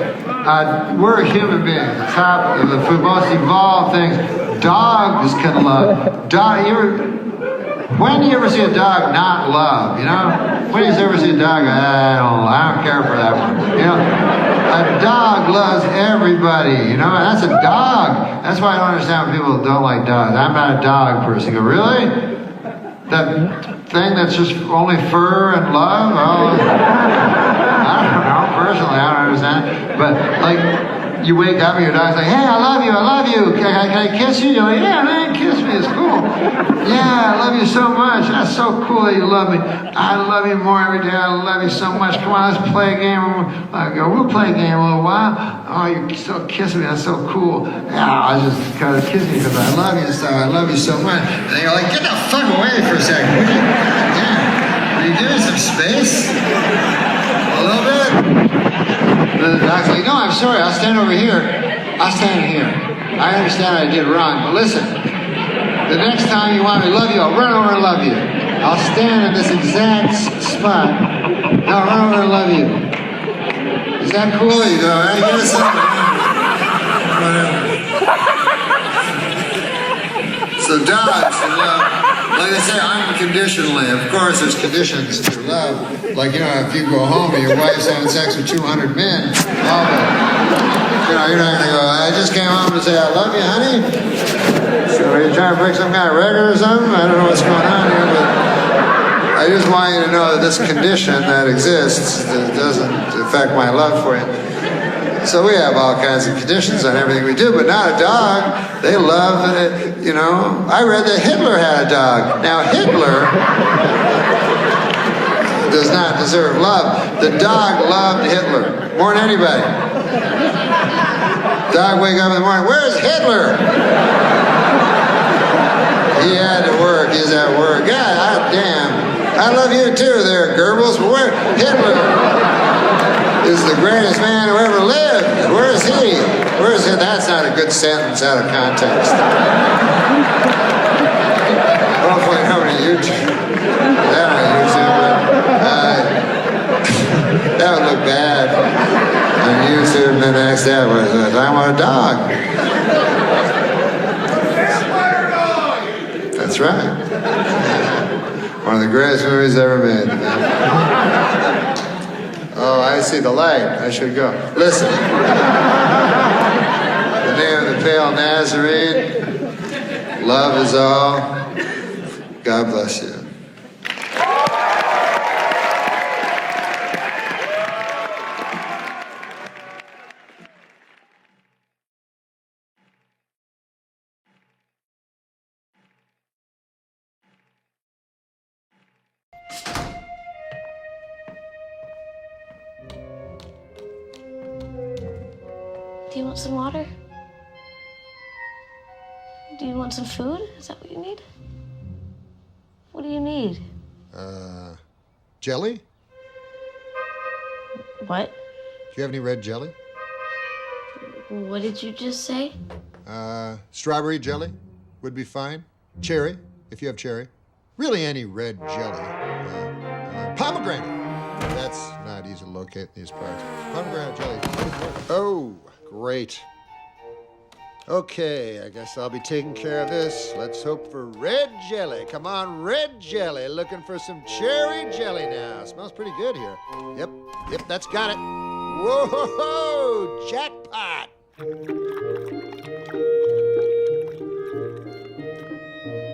We're human beings, the top of the most evolved things. Dogs can love. When do you ever see a dog not love? You know, when do you ever see a dog? I don't care for that one. You know, a dog loves everybody. You know, and that's a dog. That's why I don't understand when people don't like dogs. I'm not a dog person. You go, really? That thing that's just only fur and love? Oh, I don't know. Personally, I don't understand. But like, you wake up and your dog's like, hey, I love you. Can I kiss you? You're like, yeah, man, kiss me. It's cool. Yeah, I love you so much. That's so cool that you love me. I love you more every day. I love you so much. Come on, let's play a game. I go, we'll play a game a little while. Oh, you still kiss me. That's so cool. Yeah, I was just kind of kissing you because I love you and stuff. I love you so much. And then you're like, get the fuck away for a second. Yeah. Are you giving some space? A little bit? The dog's like, no, I'm sorry. I'll stand over here. I'll stand here. I understand I did wrong, but listen. The next time you want me to love you, I'll run over and love you. I'll stand in this exact spot, and I'll run over and love you. Is that cool? You go, hey, give us something. So dogs, you know, like I say, unconditionally. Of course, there's conditions to love. Like, you know, if you go home and your wife's having sex with 200 men, you know, you're not going to go, I just came home to say, I love you, honey. So are you trying to break some kind of record or something? I don't know what's going on here, but I just want you to know that this condition that exists doesn't affect my love for you. So we have all kinds of conditions on everything we do, but not a dog. They love it, you know. I read that Hitler had a dog. Now Hitler does not deserve love. The dog loved Hitler more than anybody. Dog wake up in the morning, where's Hitler? He had to work, he's at work. God damn. I love you too there, Goebbels, but where Hitler is the greatest man who ever lived. Where is he? Where is he? That's not a good sentence out of context. Hopefully nobody YouTube. That on YouTube, but that would look bad on YouTube. And then the next day was, I want a dog. That's right. One of the greatest movies ever made. Oh, I see the light. I should go. Listen. The name of the pale Nazarene. Love is all. God bless you. Do you want some water? Do you want some food? Is that what you need? What do you need? Jelly? What? Do you have any red jelly? What did you just say? Strawberry jelly would be fine. Cherry, if you have cherry. Really any red jelly. Pomegranate. That's not easy to locate in these parts. Pomegranate jelly. Oh, great. Okay, I guess I'll be taking care of this. Let's hope for red jelly. Come on, red jelly. Looking for some cherry jelly now. Smells pretty good here. Yep, that's got it. Whoa, jackpot.